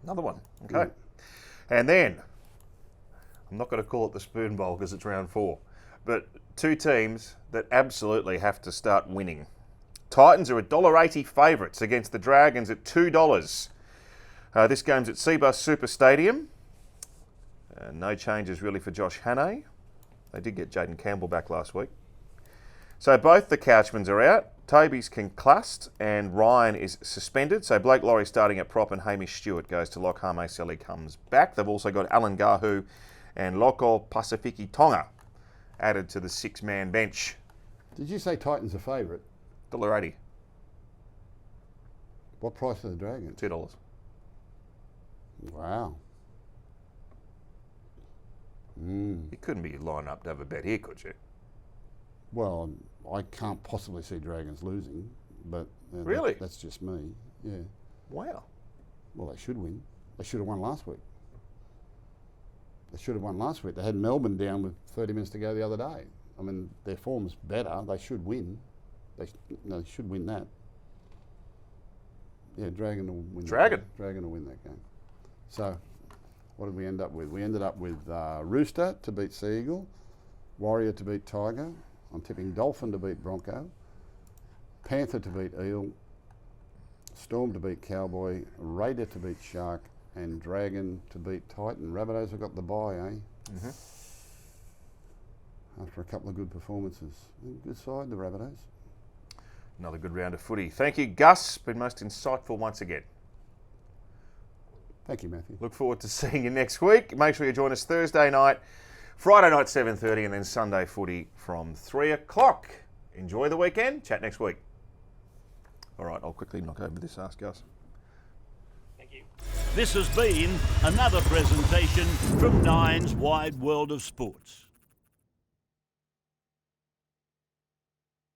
Another one. Okay. Yeah. And then, I'm not going to call it the Spoon Bowl because it's round 4, but two teams that absolutely have to start winning. Titans are $1.80 favourites against the Dragons at $2. This game's at Cbus Super Stadium. No changes really for Josh Hannay. They did get Jaden Campbell back last week. So both the Couchmans are out. Toby's concussed and Ryan is suspended. So Blake Laurie starting at prop and Hamish Stewart goes to lock. Hame Seli comes back. They've also got Alan Gahu and Loko Pasifiki Tonga added to the six-man bench. Did you say Titans are favourite? $1.80. What price are the Dragons? $2. Wow. You couldn't be lining up to have a bet here, could you? Well, I can't possibly see Dragons losing, but Really? that's just me. Yeah. Wow. Well, they should win. They should have won last week. They should have won last week. They had Melbourne down with 30 minutes to go the other day. I mean, their form's better. They should win. They should win that. Yeah, Dragon will win. Dragon? Dragon will win that game. So, what did we end up with? We ended up with Rooster to beat Sea Eagle, Warrior to beat Tiger. I'm tipping Dolphin to beat Bronco, Panther to beat Eel, Storm to beat Cowboy, Raider to beat Shark, and Dragon to beat Titan. Rabbitohs have got the bye, eh? Mm-hmm. After a couple of good performances. Good side, the Rabbitohs. Another good round of footy. Thank you, Gus. Been most insightful once again. Thank you, Matthew. Look forward to seeing you next week. Make sure you join us Thursday night, Friday night 7:30, and then Sunday footy from 3 o'clock. Enjoy the weekend. Chat next week. All right, I'll quickly knock over this. Ask Gus. Thank you. This has been another presentation from Nine's Wide World of Sports.